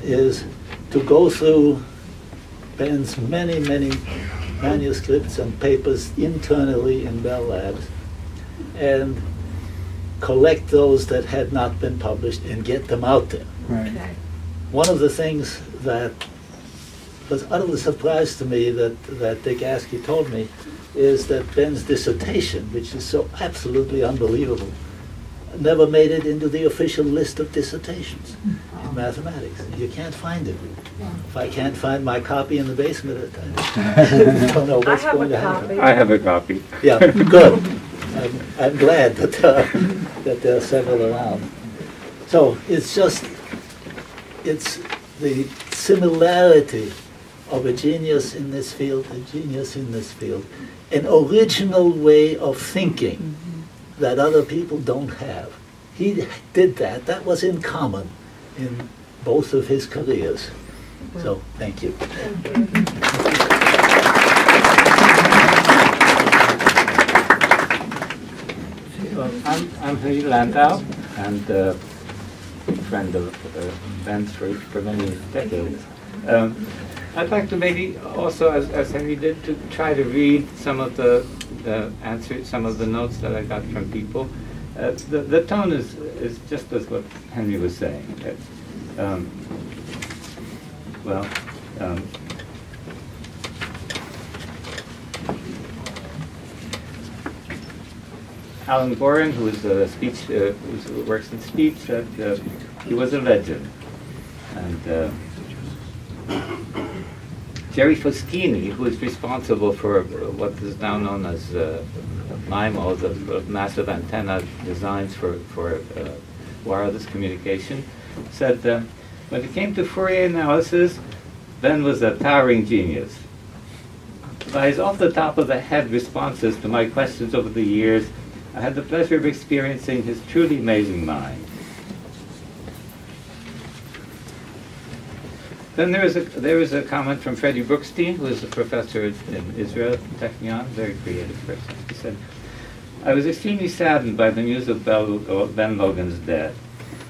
S5: is to go through Ben's many manuscripts and papers internally in Bell Labs and collect those that had not been published and get them out there.
S1: Right.
S4: Okay.
S5: One of the things that was utterly surprised to me that Dick Askey told me is that Ben's dissertation, which is so absolutely unbelievable, never made it into the official list of dissertations in mathematics. You can't find it. If I can't find my copy in the basement, I don't know what's
S4: have
S5: going
S4: a
S5: to happen.
S4: copy.
S6: I have a copy.
S5: Yeah, good. I'm glad that that there are several around. So it's the similarity of a genius in this field, a genius in this field, an original way of thinking that other people don't have. He did that. That was in common in both of his careers. So thank you.
S6: I'm Henry Landau, and a friend of Ben's for many decades. I'd like to maybe also, as Henry did, to try to read some of the answers, some of the notes that I got from people. The tone is just as what Henry was saying. Alan Gorin, who is a speech, who works in speech, said he was a legend. And Jerry Foschini, who is responsible for what is now known as MIMO, the massive antenna designs for wireless communication, said when it came to Fourier analysis, Ben was a towering genius. By his off-the-top-of-the-head responses to my questions over the years, I had the pleasure of experiencing his truly amazing mind. Then there is a comment from Freddie Brookstein, who is a professor in Israel, Technion, very creative person. He said, I was extremely saddened by the news of Ben Logan's death.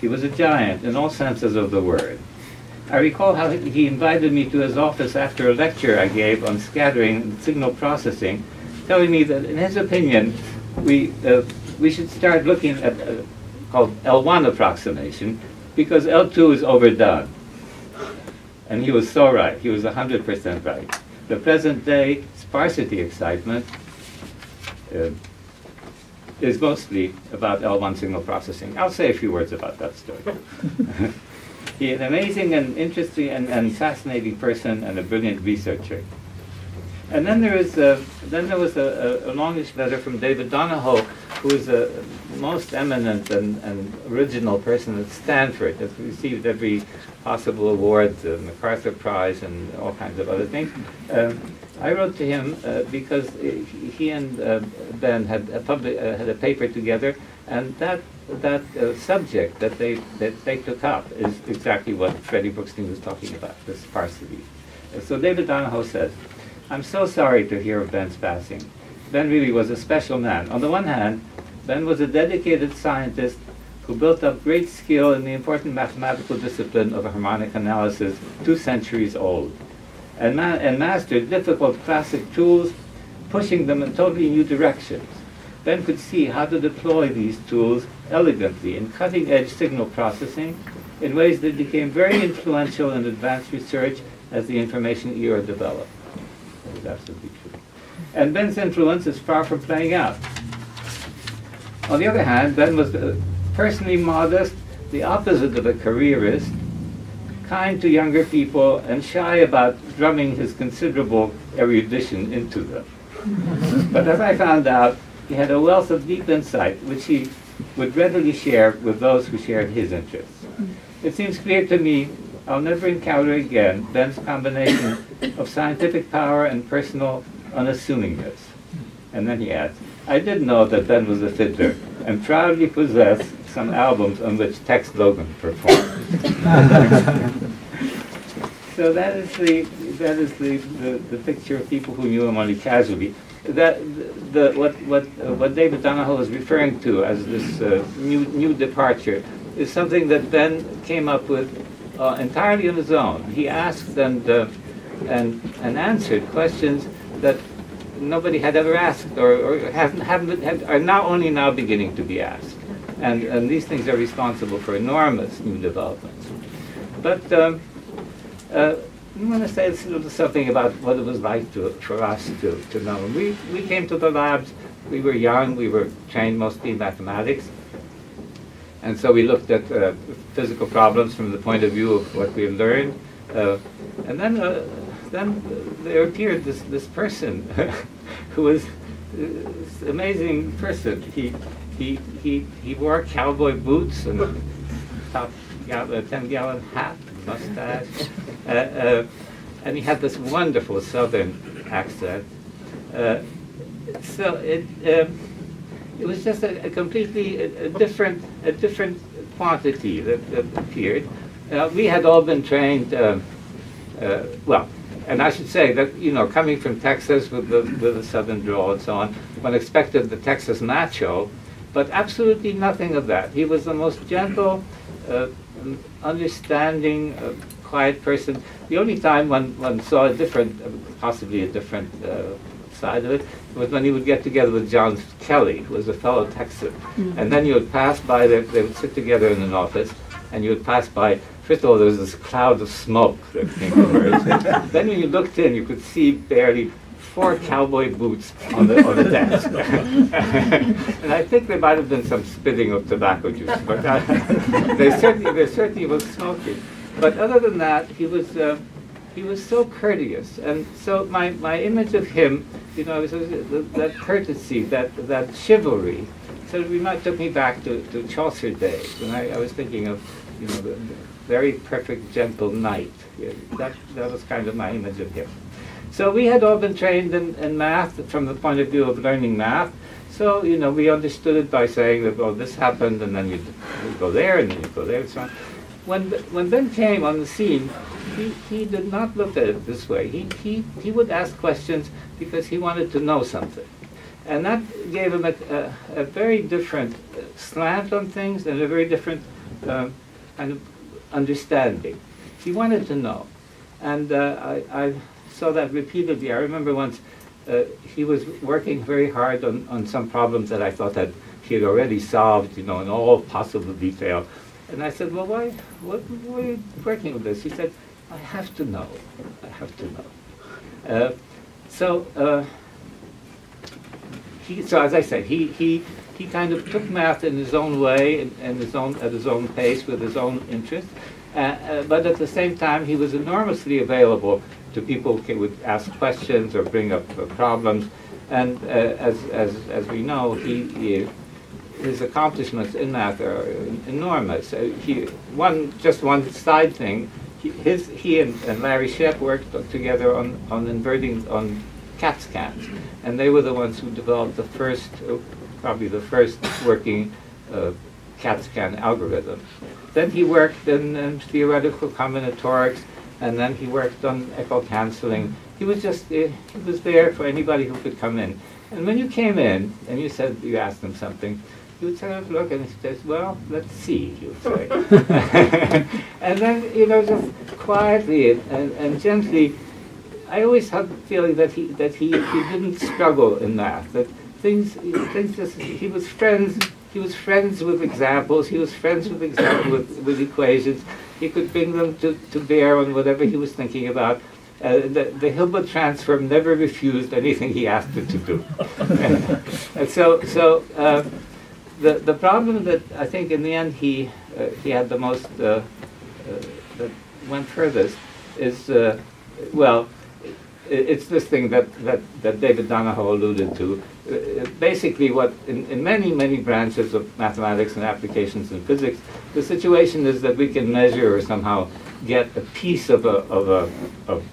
S6: He was a giant in all senses of the word. I recall how he invited me to his office after a lecture I gave on scattering and signal processing, telling me that in his opinion, we should start looking at called L1 approximation, because L2 is overdone. And he was so right. He was 100% right. The present day sparsity excitement is mostly about L1 signal processing. I'll say a few words about that story. He's an amazing and interesting and fascinating person and a brilliant researcher. And then there was a longish letter from David Donahoe, who is the most eminent and original person at Stanford, has received every possible award, the MacArthur Prize, and all kinds of other things. I wrote to him because he and Ben had a paper together, and that subject that they took up is exactly what Freddie Brookstein was talking about, the sparsity. So David Donahoe says, I'm so sorry to hear of Ben's passing. Ben really was a special man. On the one hand, Ben was a dedicated scientist who built up great skill in the important mathematical discipline of harmonic analysis 2 centuries old, and mastered difficult classic tools, pushing them in totally new directions. Ben could see how to deploy these tools elegantly in cutting-edge signal processing in ways that became very influential in advanced research as the information era developed. That is absolutely true. And Ben's influence is far from playing out. On the other hand, Ben was personally modest, the opposite of a careerist, kind to younger people, and shy about drumming his considerable erudition into them. But as I found out, he had a wealth of deep insight, which he would readily share with those who shared his interests. It seems clear to me I'll never encounter again Ben's combination of scientific power and personal unassumingness. And then he adds, I did know that Ben was a fiddler, and proudly possess some albums on which Tex Logan performed. So that is the picture of people who knew him only casually. What David Donahoe is referring to as this new departure is something that Ben came up with entirely on his own. He asked and answered questions that nobody had ever asked, or are now only now beginning to be asked. And these things are responsible for enormous new developments. But I want to say a little something about what it was like for us to know. We came to the labs, we were young, we were trained mostly in mathematics, and so we looked at physical problems from the point of view of what we had learned. And then there appeared this person who was this amazing person. He wore cowboy boots and a top 10-gallon hat, mustache, and he had this wonderful Southern accent. So it was just a completely different quantity that appeared. We had all been trained. Well, and I should say that, you know, coming from Texas with the Southern drawl and so on, one expected the Texas macho, but absolutely nothing of that. He was the most gentle, understanding, quiet person. The only time one saw a different, possibly a different side of it, was when he would get together with John Kelly, who was a fellow Texan. And then you would pass by, they would sit together in an office, and you would pass by. First of all, there was this cloud of smoke that came from her. Then when you looked in, you could see barely 4 cowboy boots on the desk. And I think there might have been some spitting of tobacco juice, but there certainly was smoking. But other than that, he was so courteous, and so my image of him, you know, was that courtesy, that chivalry. So it took me back to Chaucer days, when I was thinking of, you know, the very perfect, gentle knight. That was kind of my image of him. So we had all been trained in math from the point of view of learning math. So, you know, we understood it by saying that, well, this happened, and then you'd go there, and then you'd go there, and so on. When Ben came on the scene, he did not look at it this way. He would ask questions because he wanted to know something. And that gave him a very different slant on things and a very different kind of understanding. He wanted to know. And I saw that repeatedly. I remember once he was working very hard on some problems that I thought that he had already solved, you know, in all possible detail. And I said, well, why are you working with this? He said, I have to know. I have to know. So as I said, he kind of took math in his own way and at his own pace with his own interest. But at the same time, he was enormously available to people who would ask questions or bring up problems. And as we know, his accomplishments in math are enormous. Just one side thing. He and Larry Shep worked together on inverting on CAT scans, and they were the ones who developed the first, probably the first working CAT scan algorithm. Then he worked in theoretical combinatorics, and then he worked on echo canceling. He was there for anybody who could come in. And when you came in and you asked him something, he would sort of look and he says, well, let's see, he would say. And then, you know, just quietly and gently, I always had the feeling that he didn't struggle in math, that things just, he was friends with examples, he was friends with equations. He could bring them to bear on whatever he was thinking about. The Hilbert transform never refused anything he asked it to do. And so the problem that I think in the end he had the most, that went furthest, is, well, it's this thing that David Donahoe alluded to. Basically, what in many branches of mathematics and applications in physics, the situation is that we can measure or somehow get a piece of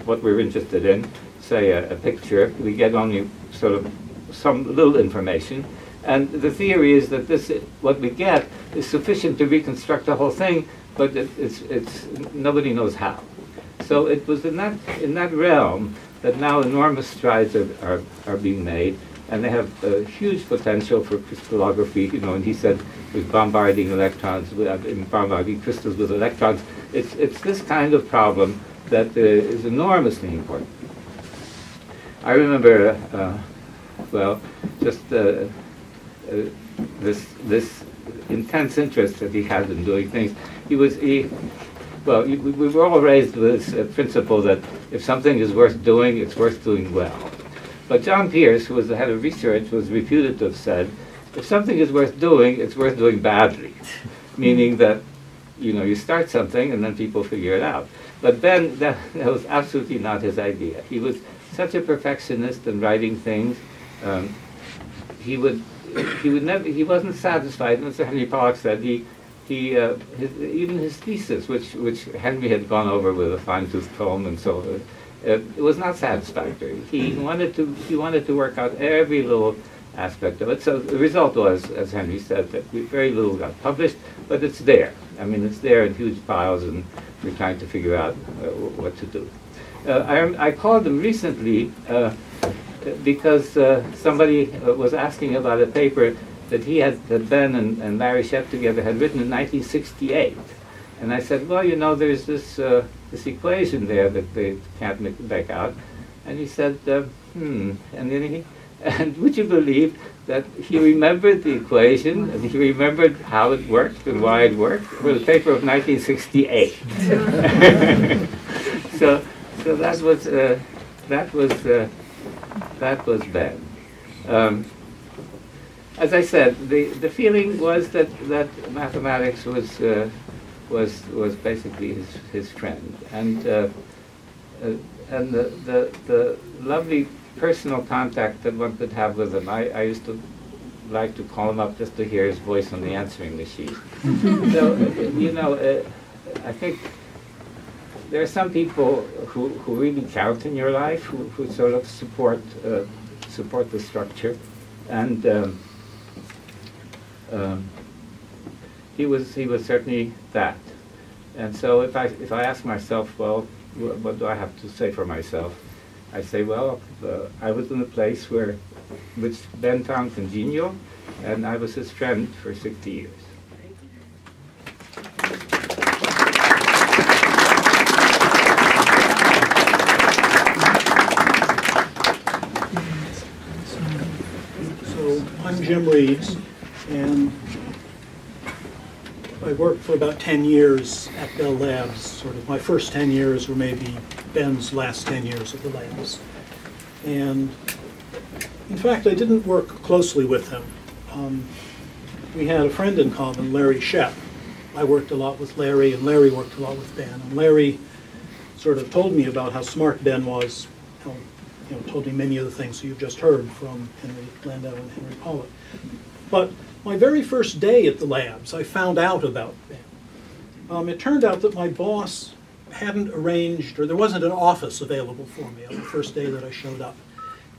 S6: what we're interested in, say a picture. We get only sort of some little information, And the theory is that this, what we get, is sufficient to reconstruct the whole thing, but it's nobody knows how. So it was in that realm that now enormous strides are being made, and they have huge potential for crystallography. You know, and he said with bombarding electrons, bombarding crystals with electrons. It's this kind of problem that is enormously important. I remember, well, just this intense interest that he had in doing things. We were all raised with this principle that if something is worth doing, it's worth doing well. But John Pierce, who was the head of research, was reputed to have said, if something is worth doing, it's worth doing badly. Meaning that, you know, you start something and then people figure it out. But Ben, that was absolutely not his idea. He was such a perfectionist in writing things. He wasn't satisfied. Mr. Henry Pollak said even his thesis, which Henry had gone over with a fine-tooth comb and so on, it was not satisfactory. He wanted to work out every little aspect of it. So the result was, as Henry said, that very little got published, but it's there. I mean, it's there in huge piles, and we're trying to figure out what to do. I called him recently because somebody was asking about a paper that that Ben and Larry Shep together had written in 1968. And I said, well, you know, there's this equation there that they can't make out. And he said, and then and would you believe that he remembered the equation, and he remembered how it worked and why it worked for the paper of 1968. So that was Ben. As I said, the feeling was that mathematics was basically his friend, and the lovely personal contact that one could have with him. I used to like to call him up just to hear his voice on the answering machine. So you know, I think there are some people who really count in your life, who sort of support the structure, and he was certainly that. And so if I ask myself, well, what do I have to say for myself? I say, well, I was in a place which Ben found congenial, and I was his friend for 60 years.
S4: So I'm Jim Reeves, and I worked for about 10 years at Bell Labs. Sort of my first 10 years were maybe Ben's last 10 years at the labs. And in fact, I didn't work closely with him. We had a friend in common, Larry Shep. I worked a lot with Larry, and Larry worked a lot with Ben. And Larry sort of told me about how smart Ben was, told me many of the things you've just heard from Henry Landau and Henry Pollak. But my very first day at the labs, I found out about Ben. It turned out that my boss hadn't arranged, or there wasn't an office available for me on the first day that I showed up.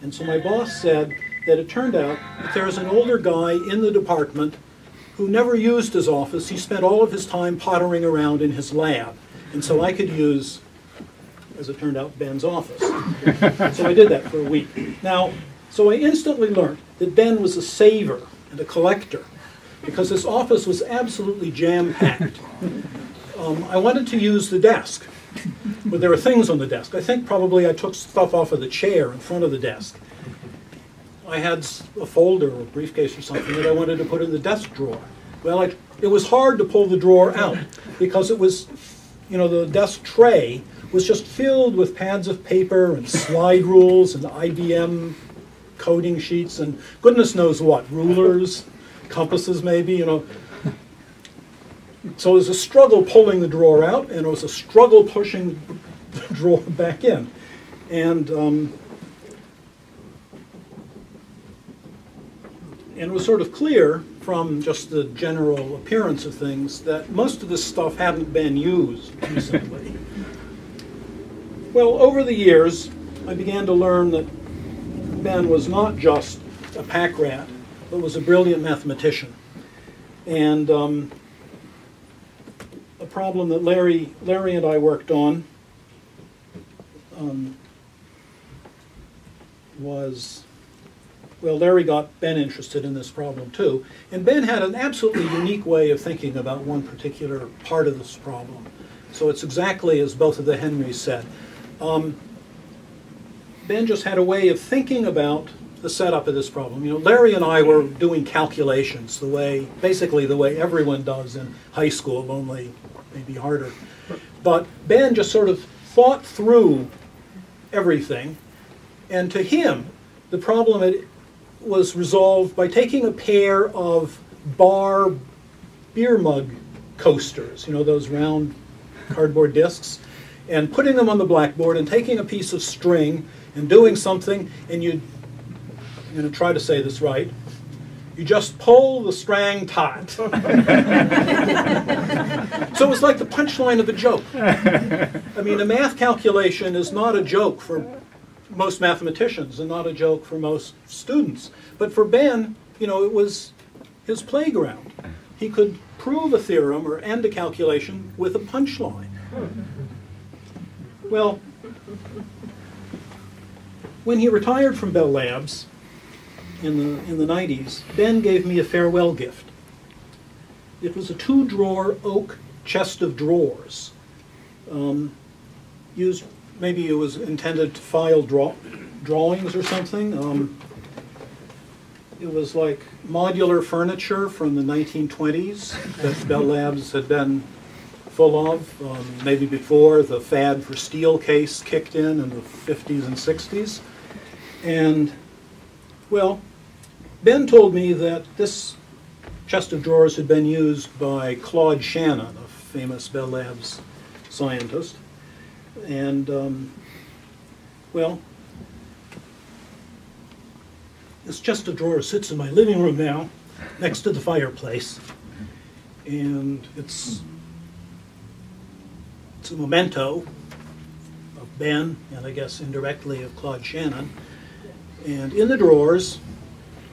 S4: And so my boss said that it turned out that there was an older guy in the department who never used his office. He spent all of his time pottering around in his lab. And so I could use, as it turned out, Ben's office. So I did that for a week. Now, so I instantly learned that Ben was a saver and a collector, because his office was absolutely jam-packed. I wanted to use the desk, but there were things on the desk. I think probably I took stuff off of the chair in front of the desk. I had a folder or a briefcase or something that I wanted to put in the desk drawer. Well, it was hard to pull the drawer out because it was, the desk tray was just filled with pads of paper and slide rules and IBM coding sheets and goodness knows what, rulers, compasses maybe, So it was a struggle pulling the drawer out, and it was a struggle pushing the drawer back in. And it was sort of clear from just the general appearance of things that most of this stuff hadn't been used recently. Well, over the years, I began to learn that Ben was not just a pack rat, but was a brilliant mathematician. And a problem that Larry and I worked on was, well, Larry got Ben interested in this problem too. And Ben had an absolutely unique way of thinking about one particular part of this problem. So it's exactly as both of the Henrys said. Ben just had a way of thinking about the setup of this problem. You know, Larry and I were doing calculations basically the way everyone does in high school, only maybe harder. But Ben just sort of thought through everything, and to him, the problem was resolved by taking a pair of bar beer mug coasters, you know, those round cardboard discs, and putting them on the blackboard and taking a piece of string and doing something, and I'm going to try to say this right, you just pull the string taut. So it was like the punchline of a joke. I mean, a math calculation is not a joke for most mathematicians and not a joke for most students. But for Ben, you know, it was his playground. He could prove a theorem or end a calculation with a punchline. Well, when he retired from Bell Labs in the 90s, Ben gave me a farewell gift. It was a 2-drawer oak chest of drawers. Used, maybe it was intended to file drawings or something. It was like modular furniture from the 1920s that Bell Labs had been full of, maybe before the fad for steel case kicked in the 50s and 60s. And, well, Ben told me that this chest of drawers had been used by Claude Shannon, a famous Bell Labs scientist. And, well, this chest of drawers sits in my living room now, next to the fireplace. And it's a memento of Ben, and I guess indirectly of Claude Shannon. And in the drawers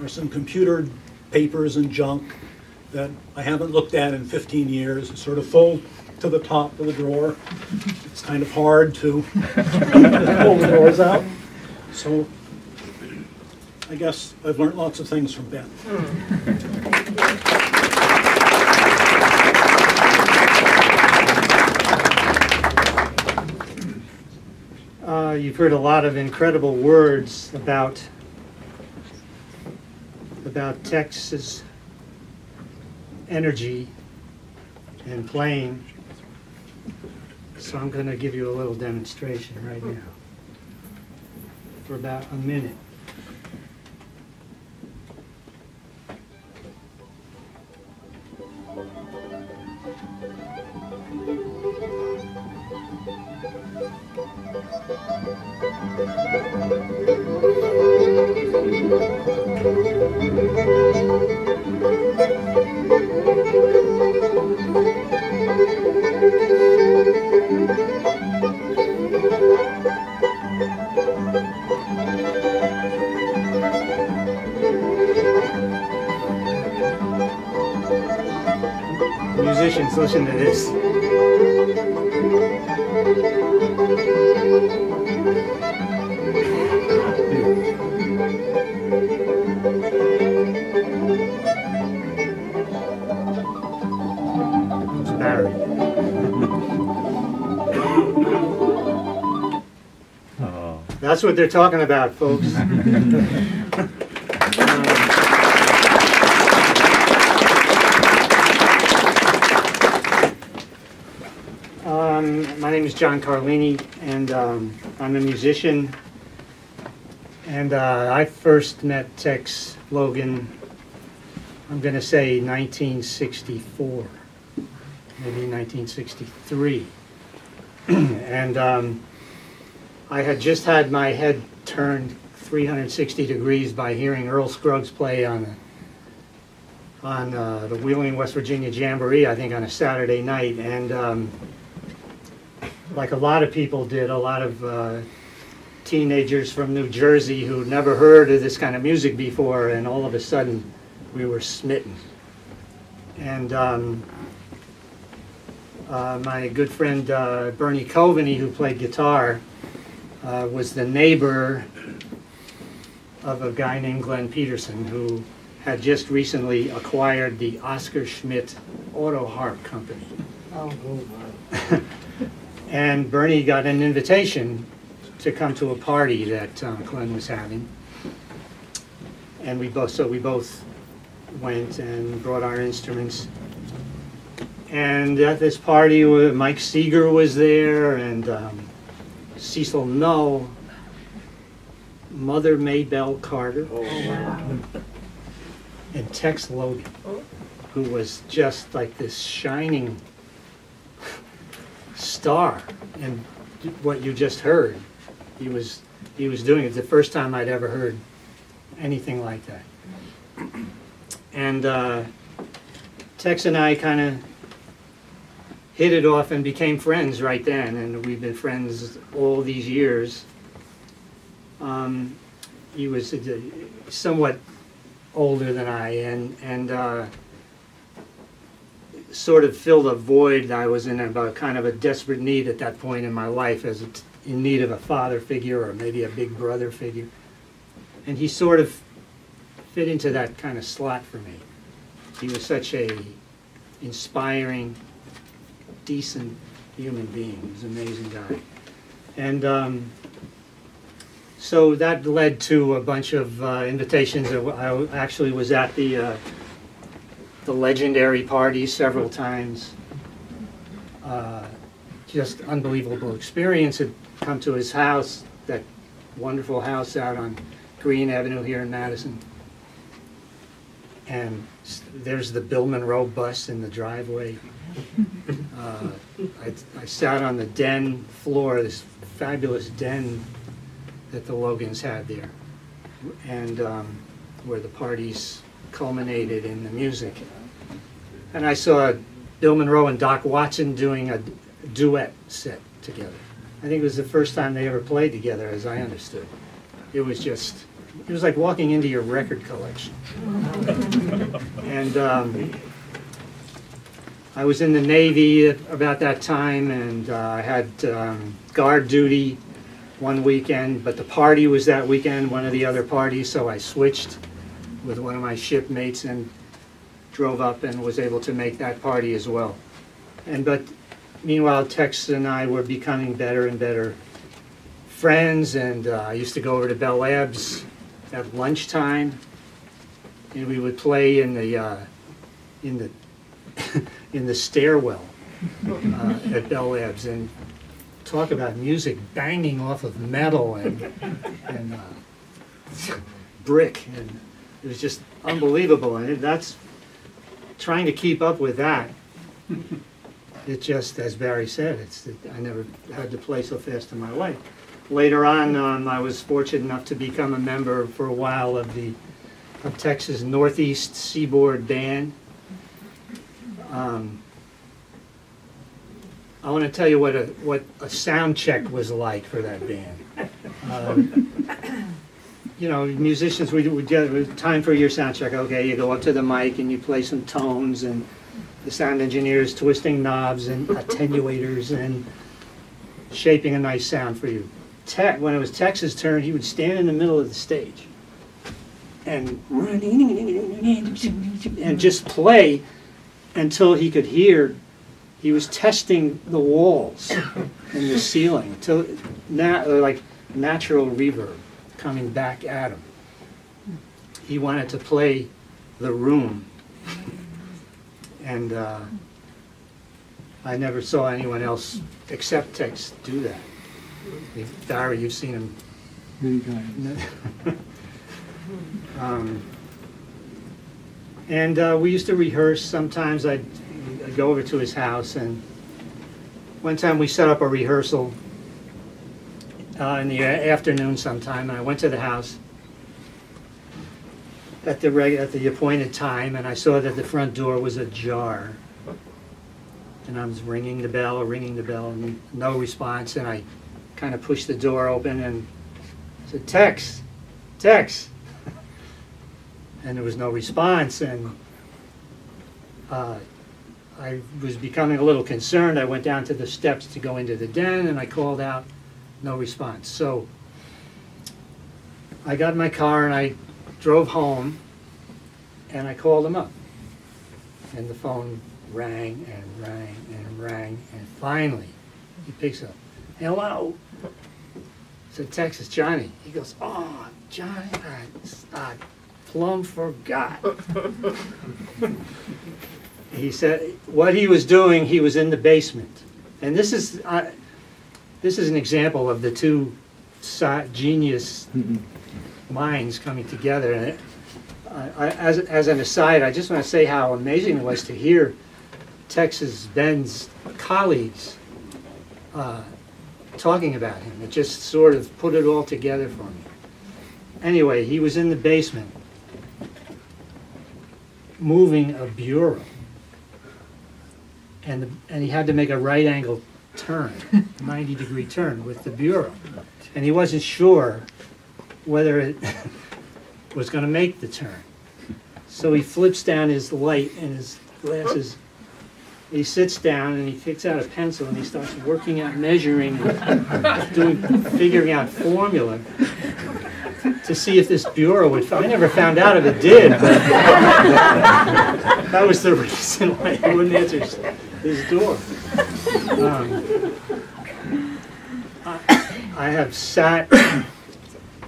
S4: are some computer papers and junk that I haven't looked at in 15 years. It sort of fold to the top of the drawer. It's kind of hard to pull the drawers out. So I guess I've learned lots of things from Ben.
S7: You've heard a lot of incredible words about Tex's energy and playing, so I'm going to give you a little demonstration right now for about a minute. Musicians, listen to this. It's Barry.
S6: Oh.
S7: That's what they're talking about, folks. My name is John Carlini, and I'm a musician. And I first met Tex Logan, I'm going to say 1964, maybe 1963. And I had just had my head turned 360 degrees by hearing Earl Scruggs play on the Wheeling, West Virginia Jamboree, I think on a Saturday night. And like a lot of people did, a lot of teenagers from New Jersey who never heard of this kind of music before, and all of a sudden we were smitten. And my good friend Bernie Coveney, who played guitar, was the neighbor of a guy named Glenn Peterson, who had just recently acquired the Oscar Schmidt Auto Harp Company.
S3: Oh,
S7: And Bernie got an invitation to come to a party that Glenn was having. And we both went and brought our instruments. And at this party, Mike Seeger was there, and Cecil Null, Mother Maybelle Carter, and Tex Logan, who was just like this shining star. And what you just heard, he was doing it. The first time I'd ever heard anything like that. And Tex and I kind of hit it off and became friends right then, and we've been friends all these years. He was somewhat older than I, and sort of filled a void I was in, about kind of a desperate need at that point in my life, as in need of a father figure or maybe a big brother figure. And he sort of fit into that kind of slot for me. He was such a inspiring, decent human being. He was an amazing guy. And so that led to a bunch of invitations. I actually was at the legendary party several times. Just unbelievable experience. Had come to his house, that wonderful house out on Green Avenue here in Madison. And there's the Bill Monroe bus in the driveway. I sat on the den floor, this fabulous den that the Logans had there, and where the parties culminated in the music. And I saw Bill Monroe and Doc Watson doing a duet set together. I think it was the first time they ever played together, as I understood. It was like walking into your record collection. And I was in the Navy about that time, and I had guard duty one weekend, but the party was that weekend, one of the other parties, so I switched with one of my shipmates and drove up and was able to make that party as well. But meanwhile, Tex and I were becoming better and better friends, and I used to go over to Bell Labs at lunchtime, and we would play in the in the stairwell at Bell Labs, and talk about music banging off of metal and brick, and it was just unbelievable. And that's trying to keep up with that. It just, as Barry said, I never had to play so fast in my life. Later on, I was fortunate enough to become a member for a while of Texas Northeast Seaboard Band. I want to tell you what a sound check was like for that band. You know, musicians, we get time for your sound check. Okay, you go up to the mic and you play some tones, and the sound engineers twisting knobs and attenuators and shaping a nice sound for you. When it was Tex's turn, he would stand in the middle of the stage and just play until he could hear. He was testing the walls and the ceiling until like natural reverb coming back at him. He wanted to play the room, and I never saw anyone else except Tex do that. Barry, you've seen him
S1: Many times.
S7: And we used to rehearse. Sometimes I'd go over to his house, and one time we set up a rehearsal in the afternoon sometime, and I went to the house at the appointed time, and I saw that the front door was ajar. And I was ringing the bell, and no response, and I kind of pushed the door open and said, Tex. and there was no response, and I was becoming a little concerned. I went down to the steps to go into the den, and I called out, no response. So I got in my car and I drove home, and I called him up, and the phone rang and rang and rang, and finally he picks up. Hello? I said, Texas, Johnny. He goes, oh, Johnny, I plumb forgot. He said what he was doing, he was in the basement. And this is an example of the two genius minds coming together. And as an aside, I just want to say how amazing it was to hear Texas Ben's colleagues talking about him. It just sort of put it all together for me. Anyway, he was in the basement moving a bureau, and he had to make a right angle turn, 90-degree turn with the bureau, and he wasn't sure whether it was going to make the turn. So he flips down his light and his glasses. He sits down and he picks out a pencil and he starts working out, measuring, and figuring out formula to see if this bureau would. I never found out if it did, but that was the reason why he wouldn't answer his door. I have sat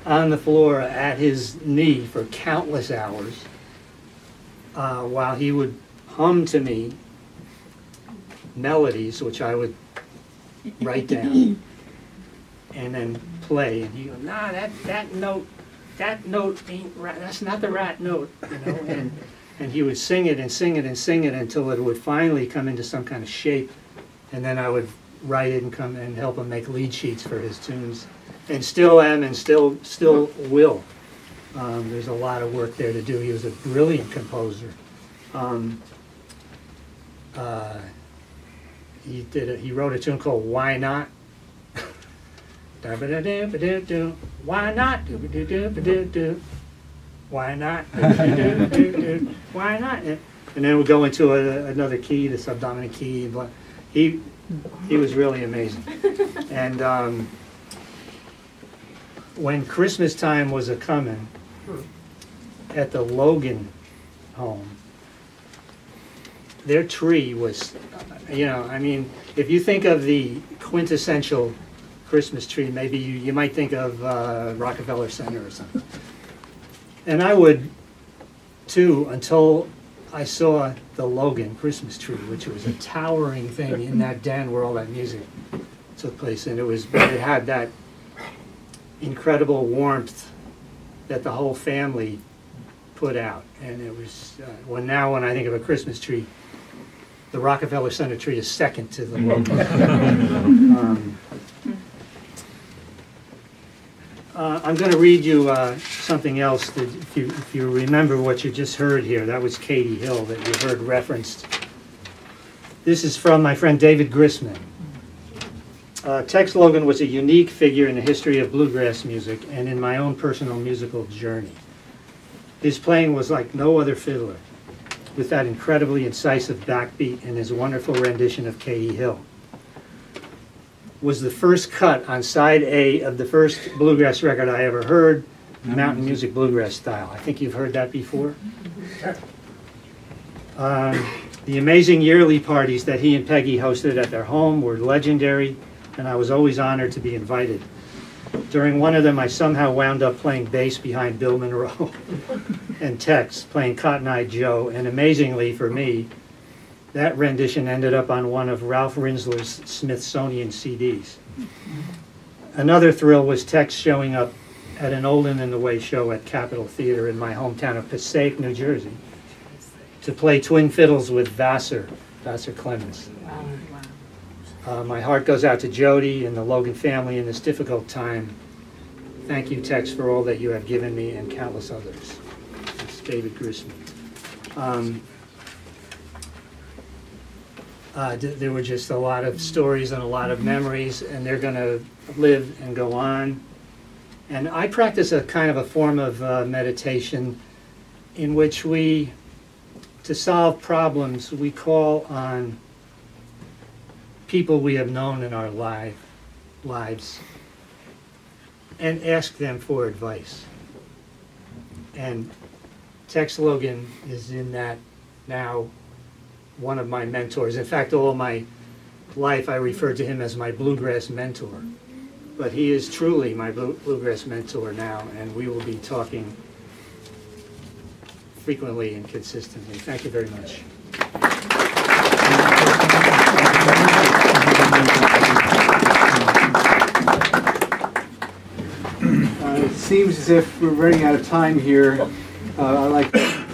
S7: on the floor at his knee for countless hours while he would hum to me melodies, which I would write down and then play, and he go, nah, that note ain't right, that's not the right note, you know, and he would sing it and sing it and sing it until it would finally come into some kind of shape, and then I would write it and come and help him make lead sheets for his tunes, and still am and still will. There's a lot of work there to do. He was a brilliant composer. He wrote a tune called Why Not? Why not? Why not? Why not? And then we'll go into another key, the subdominant key. But he was really amazing. And when Christmas time was a-coming at the Logan home, their tree was, you know, I mean, if you think of the quintessential Christmas tree, maybe you might think of Rockefeller Center or something. And I would, too, until I saw the Logan Christmas tree, which was a towering thing in that den where all that music took place. And it had that incredible warmth that the whole family put out. And it was, when I think of a Christmas tree, the Rockefeller Center tree is second to the Logan. I'm going to read you something else that if you remember what you just heard here, that was Katie Hill that you heard referenced. This is from my friend David Grisman. Tex Logan was a unique figure in the history of bluegrass music and in my own personal musical journey. His playing was like no other fiddler, with that incredibly incisive backbeat and his wonderful rendition of Katie Hill. Was the first cut on side A of the first bluegrass record I ever heard, mountain music bluegrass style. I think you've heard that before. The amazing yearly parties that he and Peggy hosted at their home were legendary, and I was always honored to be invited. During one of them, I somehow wound up playing bass behind Bill Monroe and Tex playing Cotton Eye Joe, and amazingly for me, that rendition ended up on one of Ralph Rinsler's Smithsonian CDs. Another thrill was Tex showing up at an Olin in the Way show at Capitol Theater in my hometown of Passaic, New Jersey, to play twin fiddles with Vassar Clemens. My heart goes out to Jody and the Logan family in this difficult time. Thank you, Tex, for all that you have given me and countless others. It's David Grisman. There were just a lot of stories and a lot of memories, and they're going to live and go on. And I practice a kind of a form of meditation in which we, to solve problems, we call on people we have known in our lives and ask them for advice. And Tex Logan is in that now, one of my mentors. In fact, all my life I refer to him as my bluegrass mentor. But he is truly my bluegrass mentor now, and we will be talking frequently and consistently. Thank you very much.
S1: It seems as if we're running out of time here. I'd like to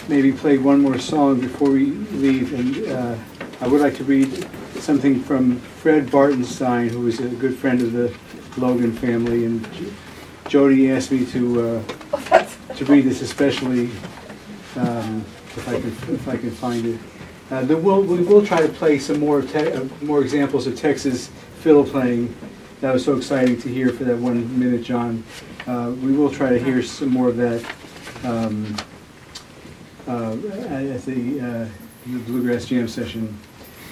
S1: maybe play one more song before we leave, and I would like to read something from Fred Bartenstein, who is a good friend of the Logan family, and Jody asked me to read this, especially if I can find it. We will try to play some more examples of Tex's fiddle playing. That was so exciting to hear for that 1 minute, John. We will try to hear some more of that at the Bluegrass Jam session.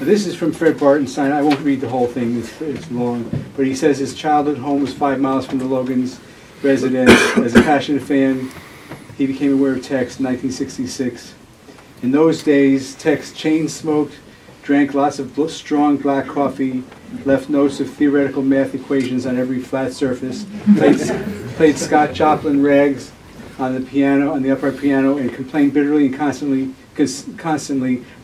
S1: This is from Fred Bartenstein. I won't read the whole thing, it's long, but he says his childhood home was 5 miles from the Logan's residence. As a passionate fan, he became aware of Tex in 1966. In those days, Tex chain smoked, drank lots of strong black coffee, left notes of theoretical math equations on every flat surface, played Scott Joplin rags on the piano, on the upright piano, and complained bitterly and constantly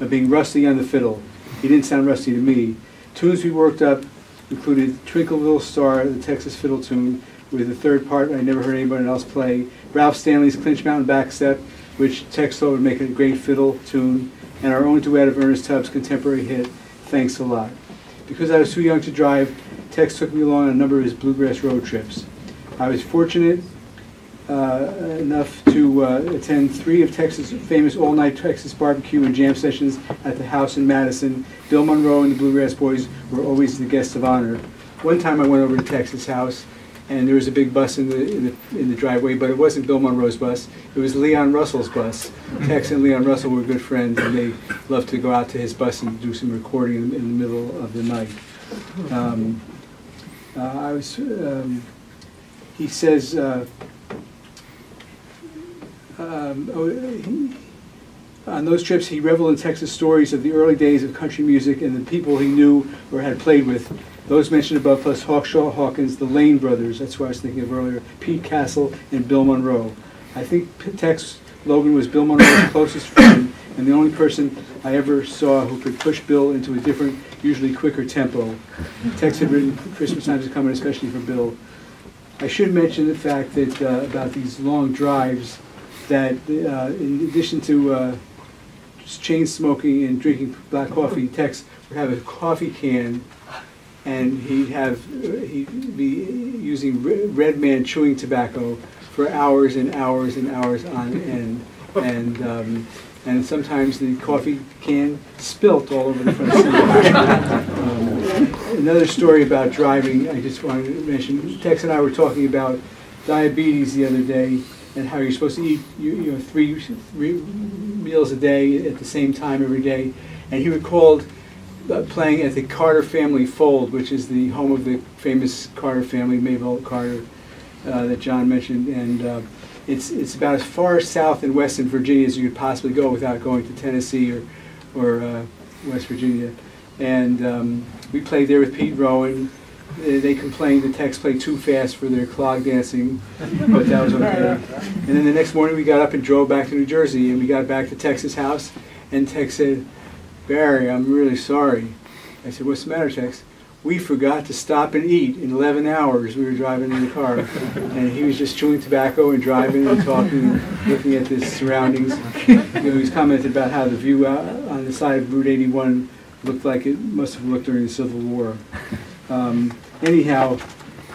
S1: of being rusty on the fiddle. He didn't sound rusty to me. Tunes we worked up included Twinkle Little Star, the Texas fiddle tune, with a third part I never heard anybody else play, Ralph Stanley's Clinch Mountain Backstep, which Tex thought would make a great fiddle tune, and our own duet of Ernest Tubbs' contemporary hit, Thanks a Lot. Because I was too young to drive, Tex took me along on a number of his bluegrass road trips. I was fortunate enough to attend 3 of Texas' famous all-night Texas barbecue and jam sessions at the house in Madison. Bill Monroe and the Bluegrass Boys were always the guests of honor. One time I went over to Tex's house, and there was a big bus in the driveway, but it wasn't Bill Monroe's bus. It was Leon Russell's bus. Tex and Leon Russell were good friends, and they loved to go out to his bus and do some recording in the middle of the night. He says, on those trips, he reveled in Texas stories of the early days of country music and the people he knew or had played with. Those mentioned above, plus Hawkshaw Hawkins, the Lane brothers, that's what I was thinking of earlier, Pete Castle, and Bill Monroe. I think Tex Logan was Bill Monroe's closest friend, and the only person I ever saw who could push Bill into a different, usually quicker tempo. Tex had written Christmas Time is Coming, especially for Bill. I should mention the fact that about these long drives, that in addition to just chain smoking and drinking black coffee, Tex would have a coffee can, and he'd be using Red Man chewing tobacco for hours and hours and hours on end, and sometimes the coffee can spilt all over the front seat. Another story about driving, I just wanted to mention, Tex and I were talking about diabetes the other day, and how you're supposed to eat three meals a day at the same time every day. And he recalled playing at the Carter family fold, which is the home of the famous Carter family, Mabel Carter, that John mentioned. And it's about as far south in Western Virginia as you could possibly go without going to Tennessee or West Virginia. And we played there with Pete Rowan. They complained that Tex played too fast for their clog dancing, but that was okay. And then the next morning we got up and drove back to New Jersey, and we got back to Tex's house, and Tex said, "Barry, I'm really sorry." I said, "What's the matter, Tex?" "We forgot to stop and eat in 11 hours. We were driving in the car." And he was just chewing tobacco and driving and talking and looking at the surroundings. He was commented about how the view out on the side of Route 81 looked like it must have looked during the Civil War. Anyhow,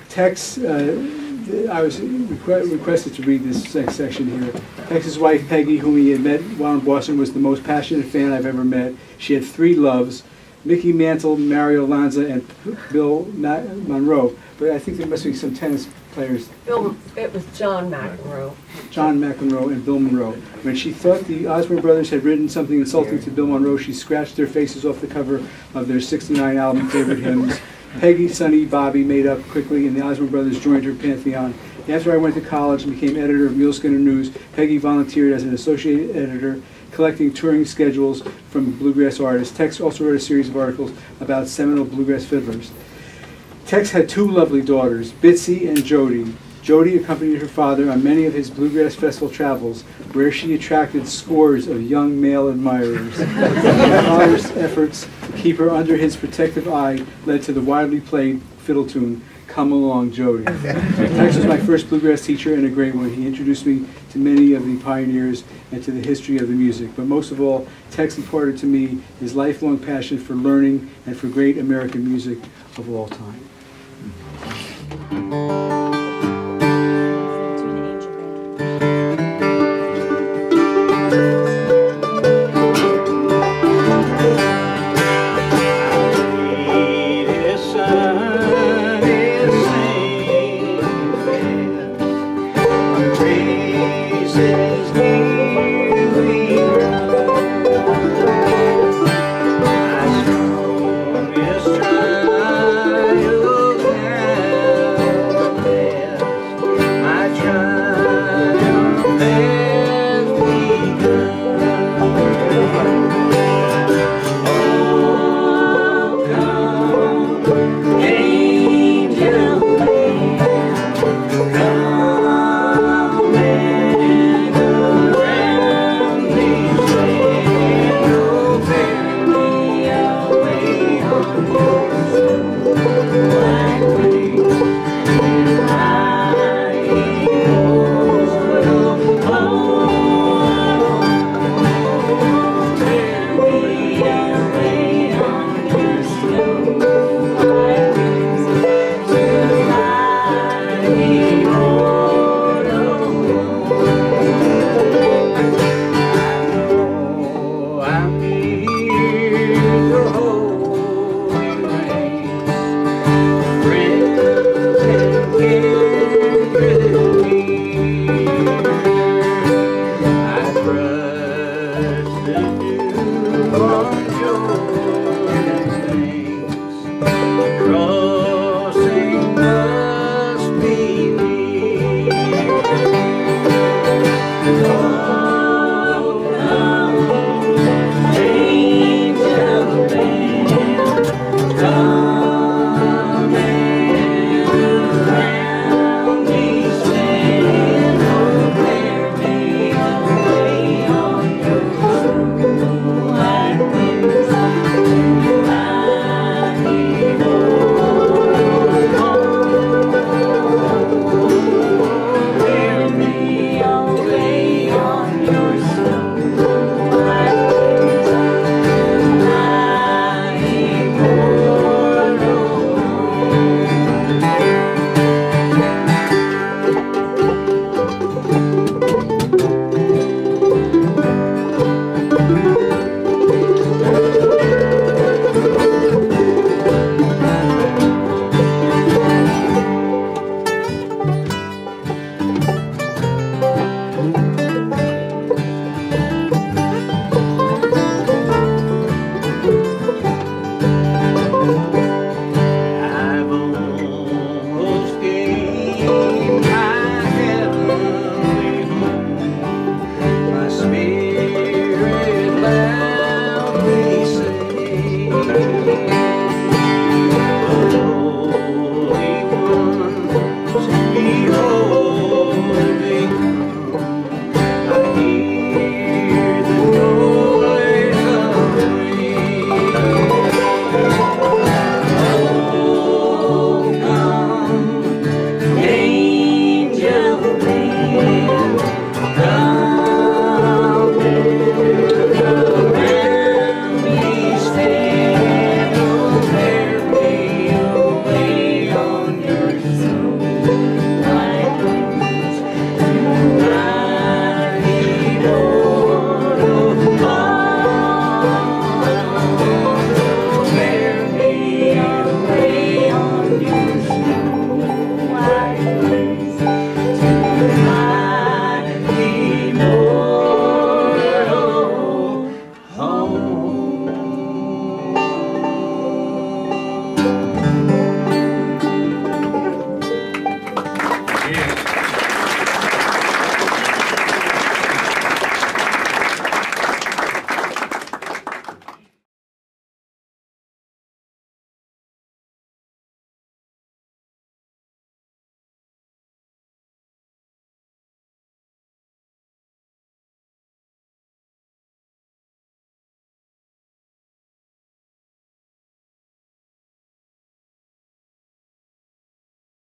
S1: Tex, I was requested to read this next section here. Tex's wife, Peggy, whom he had met while in Boston, was the most passionate fan I've ever met. She had 3 loves, Mickey Mantle, Mario Lanza, and Bill Monroe. But I think there must be some tennis players?
S8: It was John McEnroe.
S1: John McEnroe and Bill Monroe. When she thought the Osborne brothers had written something insulting to Bill Monroe, she scratched their faces off the cover of their '69 album, Favorite Hymns. Peggy, Sonny, Bobby made up quickly, and the Osborne brothers joined her pantheon. After I went to college and became editor of Mule Skinner News, Peggy volunteered as an associate editor, collecting touring schedules from bluegrass artists. Tex also wrote a series of articles about seminal bluegrass fiddlers. Tex had two lovely daughters, Bitsy and Jody. Jody accompanied her father on many of his bluegrass festival travels, where she attracted scores of young male admirers. Her father's efforts to keep her under his protective eye led to the widely played fiddle tune, Come Along, Jody. Tex was my first bluegrass teacher and a great one. He introduced me to many of the pioneers and to the history of the music. But most of all, Tex imparted to me his lifelong passion for learning and for great American music of all time.